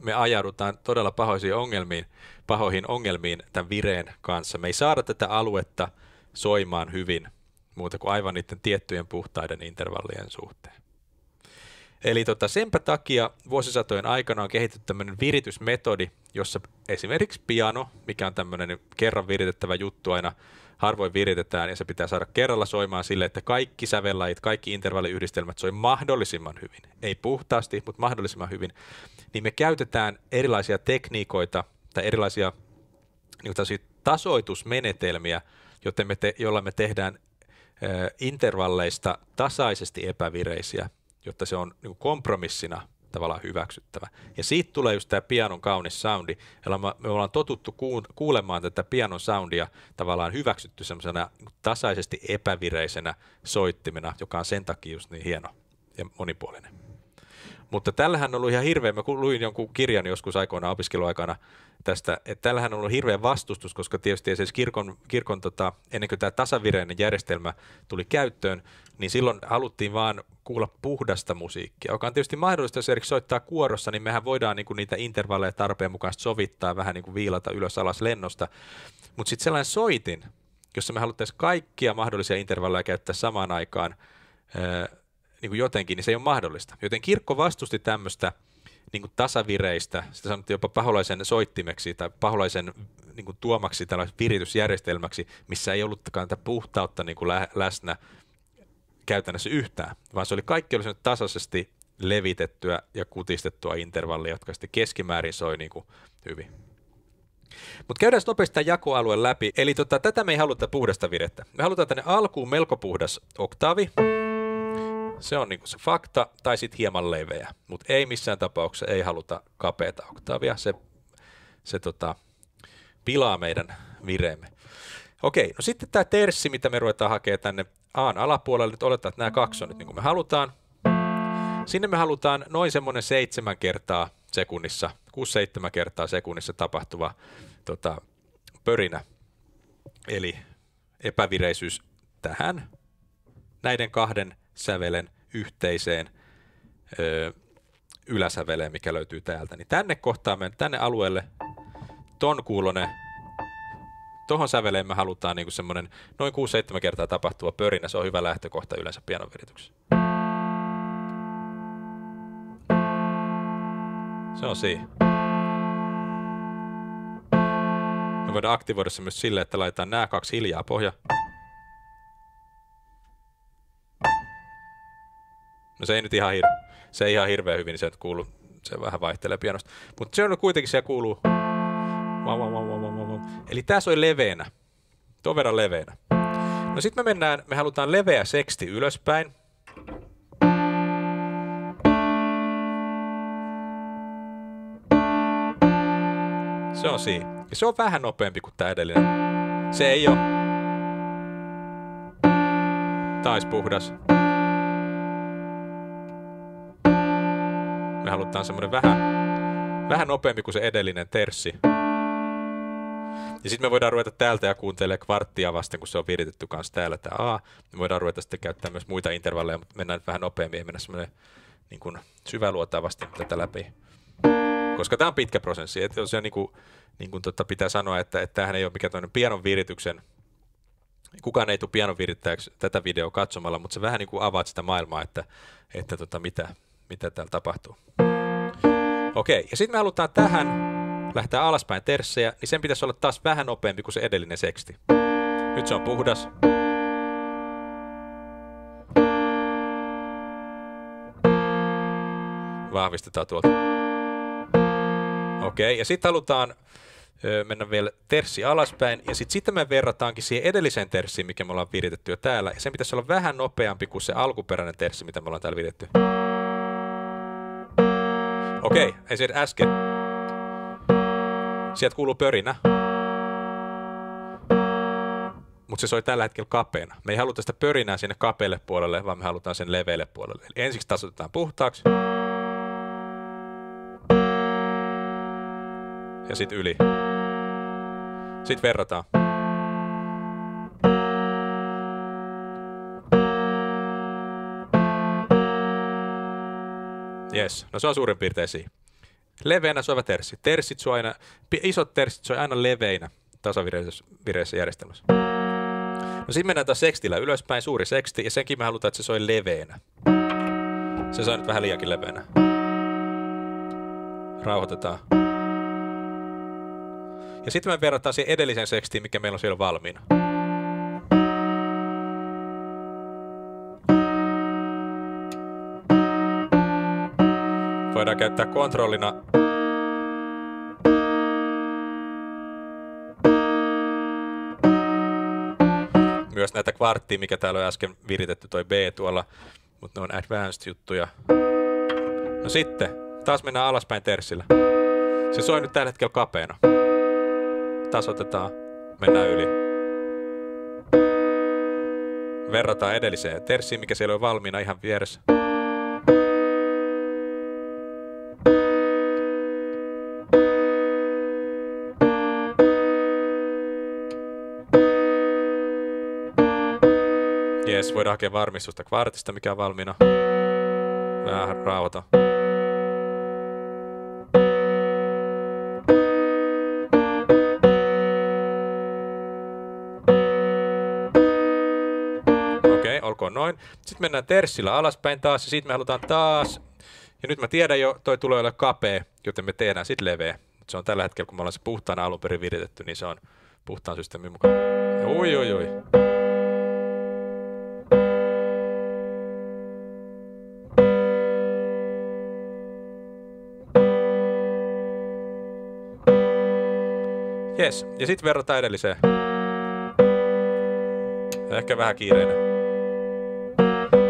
me ajaudutaan todella pahoihin ongelmiin tämän vireen kanssa. Me ei saada tätä aluetta soimaan hyvin muuta kuin aivan niiden tiettyjen puhtaiden intervallien suhteen. Eli senpä takia vuosisatojen aikana on kehitetty tämmöinen viritysmetodi, jossa esimerkiksi piano, mikä on tämmöinen kerran viritettävä juttu aina, harvoin viritetään ja se pitää saada kerralla soimaan sille, että kaikki sävellajit, kaikki intervalliyhdistelmät soi mahdollisimman hyvin. Ei puhtaasti, mutta mahdollisimman hyvin. Niin me käytetään erilaisia tekniikoita tai erilaisia tasoitusmenetelmiä, joilla me tehdään intervalleista tasaisesti epävireisiä, jotta se on kompromissina tavallaan hyväksyttävä. Ja siitä tulee just tämä pianon kaunis soundi, jolla me ollaan totuttu kuulemaan tätä pianon soundia tavallaan hyväksytty semmoisena tasaisesti epävireisenä soittimena, joka on sen takia just niin hieno ja monipuolinen. Mutta tällähän on ollut ihan hirveä, mä luin jonkun kirjan joskus aikoinaan opiskeluaikana tästä, että tällähän on ollut hirveä vastustus, koska tietysti esimerkiksi kirkon ennen kuin tämä tasavireinen järjestelmä tuli käyttöön, niin silloin haluttiin vaan kuulla puhdasta musiikkia, joka on tietysti mahdollista, jos esimerkiksi soittaa kuorossa, niin mehän voidaan niin kuin niitä intervalleja tarpeen mukaan sovittaa, vähän niin kuin viilata ylös alas lennosta, mutta sitten sellainen soitin, jossa me haluttaisiin kaikkia mahdollisia intervalleja käyttää samaan aikaan, niin kuin jotenkin, niin se ei ole mahdollista. Joten kirkko vastusti tämmöistä niin kuin tasavireistä, sitä sanottiin jopa paholaisen soittimeksi tai paholaisen niin kuin tuomaksi tällaisen viritysjärjestelmäksi, missä ei ollutkaan tätä puhtautta niin kuin läsnä käytännössä yhtään, vaan se oli kaikki oli tasaisesti levitettyä ja kutistettua intervallia, jotka sitten keskimäärin soi niin kuin hyvin. Mutta käydään nopeasti tämän jakoalueen läpi. Eli tätä me ei haluta puhdasta virettä. Me halutaan tänne alkuun melko puhdas oktaavi. Se on niinku se fakta, tai sitten hieman leveä, mutta ei missään tapauksessa ei haluta kapeata oktaavia, se pilaa meidän vireemme. Okei, no sitten tämä terssi, mitä me ruvetaan hakemaan tänne A:n alapuolelle, nyt oletaan, että nämä kaksi on nyt niin kuin me halutaan. Sinne me halutaan noin semmoinen 7 kertaa sekunnissa, 6-7 kertaa sekunnissa tapahtuva pörinä, eli epävireisyys tähän, näiden kahden sävelen yhteiseen yläsäveleen, mikä löytyy täältä. Niin tänne kohtaan tänne alueelle ton kuulonen, tohon säveleen me halutaan niinku semmoinen noin 6-7 kertaa tapahtuva pörinä. Se on hyvä lähtökohta yleensä pianovirityksessä. Se on siinä. Me voidaan aktivoida se myös silleen, että laitetaan nämä kaksi hiljaa pohja. No se ei nyt ihan hirveän hyvin, se kuuluu, se vähän vaihtelee pianosta. Mutta se on kuitenkin, siellä kuuluu. Eli tää soi leveänä, ton verran leveänä. No sit me halutaan leveä seksti ylöspäin. Se on siinä. Ja se on vähän nopeampi kuin tämä edellinen. Se ei ole. Taas puhdas. Me halutaan semmoinen vähän nopeampi kuin se edellinen terssi. Ja sitten me voidaan ruveta täältä ja kuuntelemaan kvarttia vasten, kun se on viritetty kanssa täällä tämä A. Me voidaan ruveta sitten käyttää myös muita intervalleja, mutta mennään nyt vähän nopeammin ja mennä semmoinen niin kuin syväluotaavasti tätä läpi. Koska tämä on pitkä prosessi. Että se pitää sanoa, että tämähän ei ole mikään toinen pianon virityksen. Kukaan ei tule pianon virittäjäksi tätä videoa katsomalla, mutta se vähän niin kuin avaat sitä maailmaa, että mitä täällä tapahtuu. Okei, ja sitten me halutaan tähän lähteä alaspäin terssejä, niin sen pitäisi olla taas vähän nopeampi kuin se edellinen seksti. Nyt se on puhdas. Vahvistetaan tuolta. Okei, ja sitten halutaan mennä vielä terssi alaspäin, ja sitten me verrataankin siihen edelliseen terssiin, mikä me ollaan viritetty jo täällä, ja sen pitäisi olla vähän nopeampi kuin se alkuperäinen terssi, mitä me ollaan täällä viritetty. Okei, ei se äsken. Sieltä kuuluu pörinä. Mutta se soi tällä hetkellä kapeana. Me ei haluta sitä pörinää sinne kapealle puolelle, vaan me halutaan sen leveälle puolelle. Eli ensiksi tasoitetaan puhtaaksi. Ja sitten yli. Sitten verrataan. Jes, no se on suurin piirtein siinä. Leveänä soiva terssi. Isot terssit soi aina leveinä tasavireisessä järjestelmässä. No sitten mennään taas sekstillä ylöspäin, suuri seksti, ja senkin me halutaan, että se soi leveänä. Se soi nyt vähän liiankin leveänä. Rauhoitetaan. Ja sitten me verrataan siihen edelliseen sekstiin, mikä meillä on siellä valmiina. Voidaan käyttää kontrollina myös näitä kvarttia, mikä täällä on äsken viritetty toi B tuolla, mutta ne on advanced juttuja. No sitten, taas mennään alaspäin terssillä. Se soi nyt tällä hetkellä kapeana. Tasoitetaan, mennään yli. Verrataan edelliseen terssiin, mikä siellä on valmiina ihan vieressä. Jes, voidaan hakea varmistusta kvartista, mikä on valmiina. Vähän rauhoita. Okei, olkoon noin. Sitten mennään terssillä alaspäin taas, ja sitten me halutaan taas. Ja nyt mä tiedän jo, toi tulee olla kapea, joten me tehdään sitten leveä. Se on tällä hetkellä, kun me ollaan se puhtaana alun perin viritetty, niin se on puhtaan systeemin mukaan. Oi. Jes, ja sitten verrataan edelliseen. Ehkä vähän kiireinen.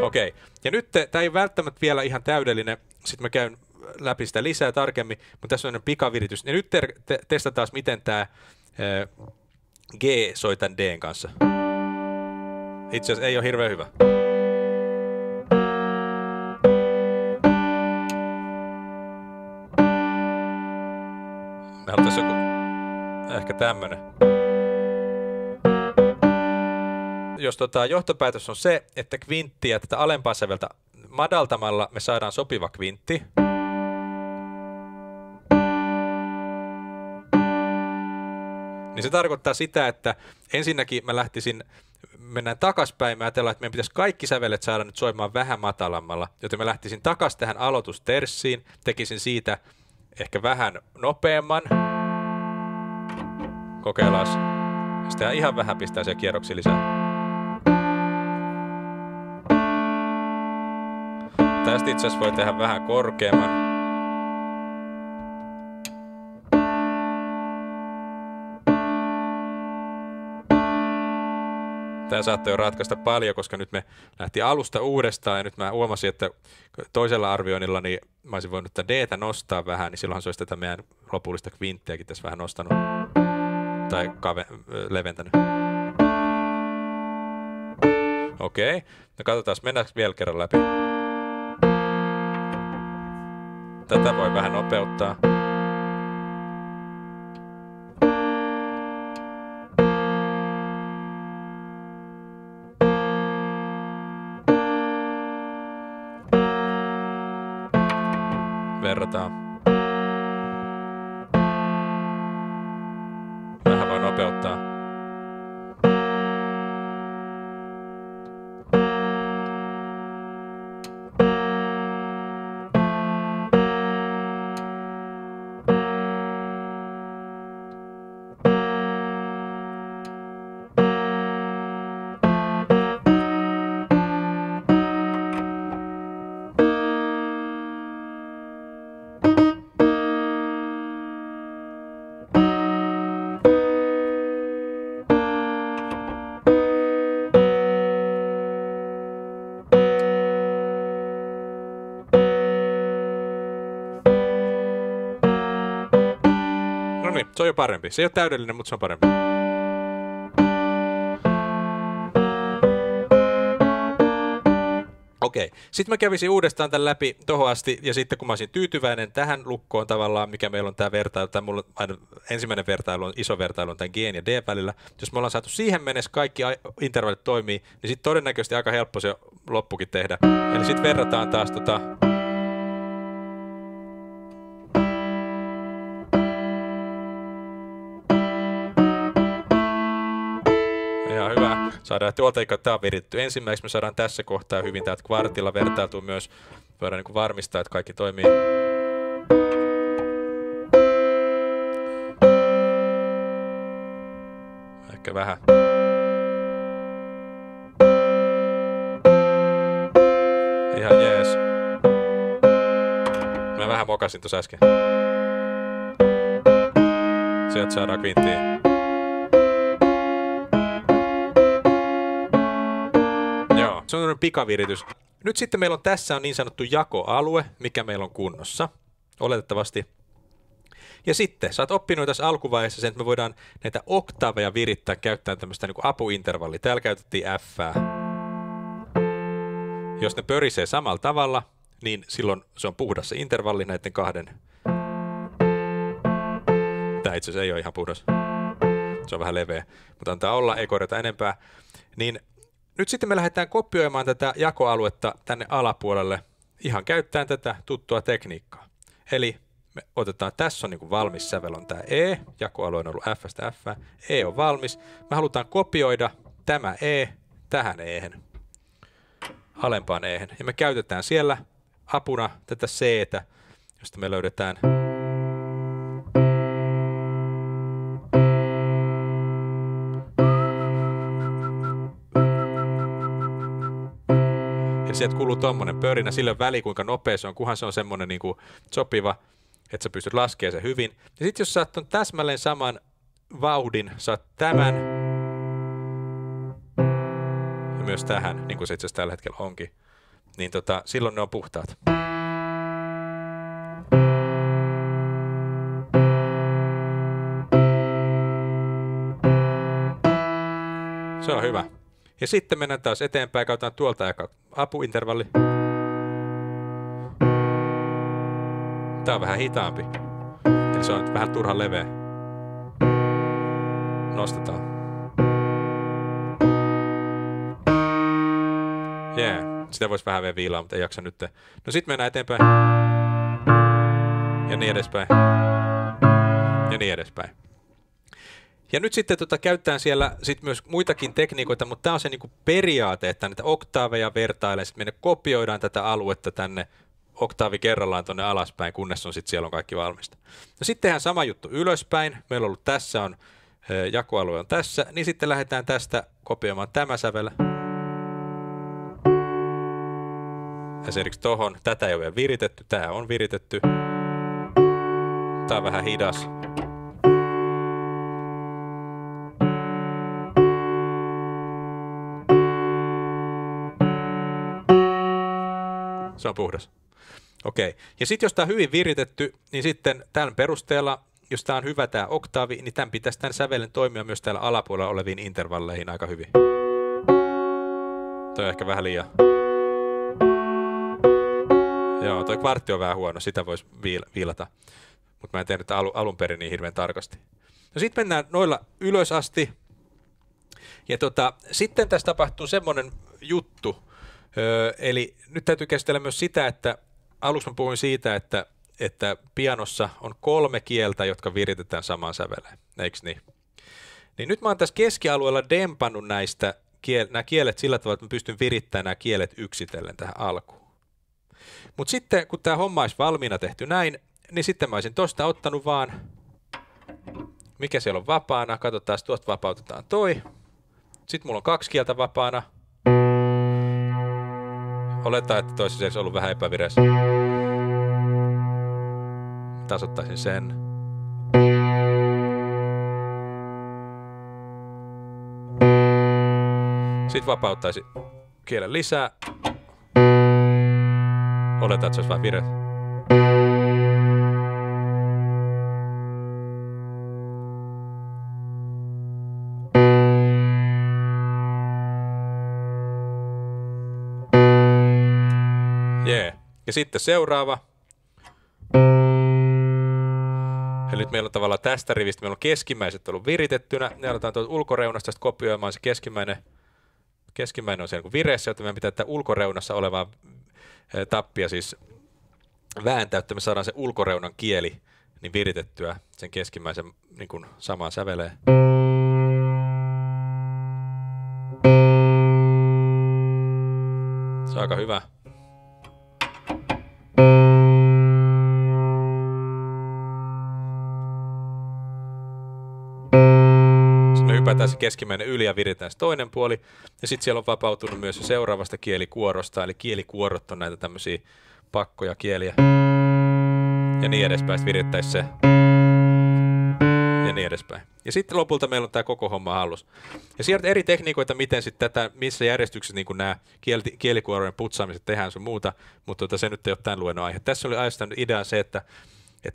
Okei, ja nyt tämä ei välttämättä vielä ihan täydellinen. Sitten mä käyn läpi sitä lisää tarkemmin, mutta tässä on pikaviritys. Ja nyt testataan, miten tämä G soi tämän D:n kanssa. Itse asiassa ei ole hirveän hyvä. Me halutaan joku ehkä tämmönen. Jos johtopäätös on se, että kvinttiä tätä alempaa säveltä madaltamalla me saadaan sopiva kvintti. Niin se tarkoittaa sitä, että ensinnäkin mennään takaspäin, mä ajatellaan, että meidän pitäisi kaikki sävelet saada nyt soimaan vähän matalammalla, joten mä lähtisin takas tähän aloitusterssiin, tekisin siitä ehkä vähän nopeamman. Kokeillaan. Sitten ihan vähän pistää siellä kierroksia lisää. Tästä itse asiassa voi tehdä vähän korkeamman. Tämä saattoi jo ratkaista paljon, koska nyt me lähti alusta uudestaan ja nyt mä huomasin, että toisella arvioinnilla niin mä olisin voinut tätä D-tä nostaa vähän, niin silloinhan se olisi tätä meidän lopullista kvinttiäkin tässä vähän nostanut tai leventänyt. Okei, no katsotaan, mennäänkö vielä kerran läpi. Tätä voi vähän nopeuttaa. Verrataan. Vähän voi nopeuttaa. Se on jo parempi. Se ei ole täydellinen, mutta se on parempi. Okei. Sitten mä kävisin uudestaan tämän läpi tohon asti, ja sitten kun mä olisin tyytyväinen tähän lukkoon tavallaan, mikä meillä on tämä vertailu, tai mulla ensimmäinen vertailu on iso vertailu on tämän G ja D välillä. Jos me ollaan saatu siihen mennessä kaikki intervallit toimii, niin sitten todennäköisesti aika helppo se loppukin tehdä. Eli sitten verrataan taas saadaan tuolta tämä on viritty. Ensimmäiseksi me saadaan tässä kohtaa hyvin täältä kvartilla vertailtua myös. Voidaan niin kuin varmistaa, että kaikki toimii. Ehkä vähän. Ihan jees. Mä vähän mokasin tuossa äsken. Sieltä saadaan kvinttiin. Se on pikaviritys. Nyt sitten meillä on tässä on niin sanottu jakoalue, mikä meillä on kunnossa, oletettavasti. Ja sitten sä oot oppinut tässä alkuvaiheessa sen, että me voidaan näitä oktaaveja virittää käyttäen tämmöistä niin kuin apuintervallia. Täällä käytettiin F:ää. Jos ne pörisee samalla tavalla, niin silloin se on puhdas se intervalli näiden kahden. Tää itse asiassa ei ole ihan puhdas. Se on vähän leveä, mutta antaa olla, ei korjata enempää. Niin nyt sitten me lähdetään kopioimaan tätä jakoaluetta tänne alapuolelle ihan käyttäen tätä tuttua tekniikkaa. Eli me otetaan, tässä on niin kuin valmis sävel on tämä E, jakoalue on ollut F:stä F, E on valmis. Me halutaan kopioida tämä E tähän E:hen, alempaan E:hen. Ja me käytetään siellä apuna tätä C:tä, josta me löydetään sieltä kuuluu tommonen pörinä, sillä on väli kuinka nopea se on, kunhan se on semmonen niinku sopiva, että sä pystyt laskemaan sen hyvin. Ja sitten jos saat ton täsmälleen saman vauhdin, saat tämän ja myös tähän, niin kuin se itse asiassa tällä hetkellä onkin, niin silloin ne on puhtaat. Se on hyvä. Ja sitten mennään taas eteenpäin, käytetään tuolta aika apuintervalli. Tää on vähän hitaampi. Eli se on nyt vähän turhan leveä. Nostetaan. Sitä voisi vähän vielä viilaa, mutta ei jaksa nyt. No sit mennään eteenpäin. Ja niin edespäin. Ja niin edespäin. Ja nyt sitten käytetään siellä sit myös muitakin tekniikoita, mutta tämä on se niinku periaate, että näitä oktaaveja vertailen, sitten me kopioidaan tätä aluetta tänne oktaavi kerrallaan tuonne alaspäin, kunnes on sitten siellä on kaikki valmista. No sitten tehdään sama juttu ylöspäin, meillä on ollut tässä on, jakoalue on tässä, niin sitten lähdetään tästä kopioimaan tämä sävel. Esimerkiksi tohon, tätä ei ole vielä viritetty, tämä on viritetty. Tämä on vähän hidas. Se on puhdas. Okei. Ja sitten jos tämä on hyvin viritetty, niin sitten tämän perusteella, jos tämä on hyvä tämä oktaavi, niin tämän pitäisi tämän sävelen toimia myös täällä alapuolella oleviin intervalleihin aika hyvin. Toi on ehkä vähän liian. Joo, toi kvartti on vähän huono, sitä voisi viilata. Mutta mä en tehnyt alun perin niin hirveän tarkasti. No sitten mennään noilla ylös asti. Ja sitten tässä tapahtuu semmoinen juttu. Eli nyt täytyy käsitellä myös sitä, että aluksi mä puhuin siitä, että pianossa on 3 kieltä, jotka viritetään samaan säveleen. Eikö niin? Niin nyt mä oon tässä keskialueella dempannut nämä kielet sillä tavalla, että mä pystyn virittämään nämä kielet yksitellen tähän alkuun. Mutta sitten kun tämä homma olisi valmiina tehty näin, niin sitten mä olisin tosta ottanut vaan, mikä siellä on vapaana, katsotaan, tuosta vapautetaan toi. Sitten mulla on 2 kieltä vapaana. Oletaan, että toisessa olisi ollut vähän epävireessä. Tasoittaisin sen. Sitten vapauttaisin kielen lisää. Oletaan, että se olisi vähän vireessä. Ja sitten seuraava. Eli nyt meillä on tavallaan tästä rivistä, meillä on keskimmäiset ollut viritettynä. Ne aletaan tuolta ulkoreunasta kopioimaan se keskimmäinen on siellä vireessä, joten meidän pitää tätä ulkoreunassa olevaa tappia siis vääntää, että me saadaan se ulkoreunan kieli niin viritettyä sen keskimmäisen niin kuin samaan säveleen. Se on aika hyvä. Hypätään se keskimmäinen yli ja viritään se toinen puoli. Ja sitten siellä on vapautunut myös se seuraavasta kielikuorosta, eli kielikuorot on näitä tämmöisiä pakkoja kieliä. Ja niin edespäin, sitten virittäisi se. Ja niin edespäin. Ja sitten lopulta meillä on tämä koko homma hallussa. Ja sieltä eri tekniikoita, miten sitten missä järjestyksessä niin nämä kielikuorojen putsaamiset tehdään sun muuta, mutta se nyt ei ole tämän luennon aihe. Tässä oli ajatellut idea se, että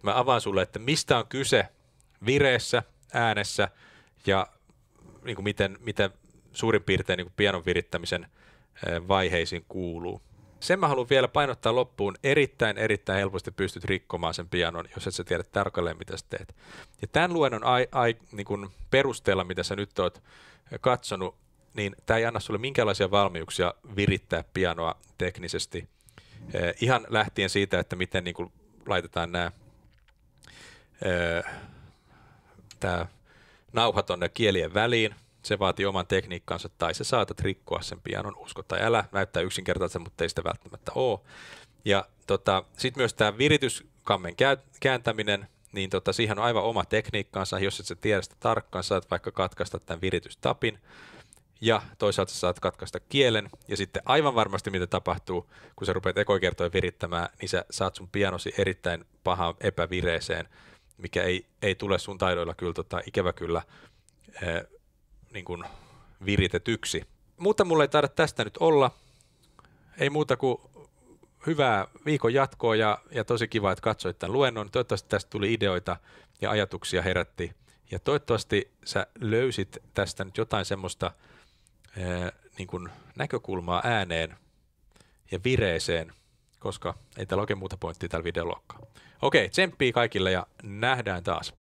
mä avaan sulle, että mistä on kyse vireessä, äänessä ja niin kuin miten suurin piirtein niin kuin pianon virittämisen vaiheisiin kuuluu. Sen mä haluan vielä painottaa loppuun. Erittäin helposti pystyt rikkomaan sen pianon, jos et sä tiedä tarkalleen, mitä sä teet. Ja tämän luennon niin kuin perusteella, mitä sä nyt oot katsonut, niin tämä ei anna sulle minkäänlaisia valmiuksia virittää pianoa teknisesti. Ihan lähtien siitä, että miten niin kuin laitetaan tämä nauha tonne kielien väliin. Se vaatii oman tekniikkansa, tai sä saatat rikkoa sen pianon, usko tai älä. Näyttää yksinkertaisesti, mutta ei sitä välttämättä ole. Ja sitten myös tämä virityskammen kääntäminen, niin siihen on aivan oma tekniikkaansa. Jos et sä tiedä sitä tarkkaan, saat vaikka katkaista tämän viritystapin. Ja toisaalta sä saat katkaista kielen. Ja sitten aivan varmasti mitä tapahtuu, kun sä rupeat ekoikertoja virittämään, niin sä saat sun pianosi erittäin pahaan epävireeseen, mikä ei tule sun taidoilla kyllä ikävä kyllä niin kuin viritetyksi. Muuta mulla ei taida tästä nyt olla. Ei muuta kuin hyvää viikon jatkoa ja tosi kiva, että katsoit tämän luennon. Toivottavasti tästä tuli ideoita ja ajatuksia herätti. Ja toivottavasti sä löysit tästä nyt jotain semmoista niin kuin näkökulmaa ääneen ja vireeseen, koska ei täällä oikein muuta pointtia tällä videolla olekaan. Okei, tsemppii kaikille ja nähdään taas.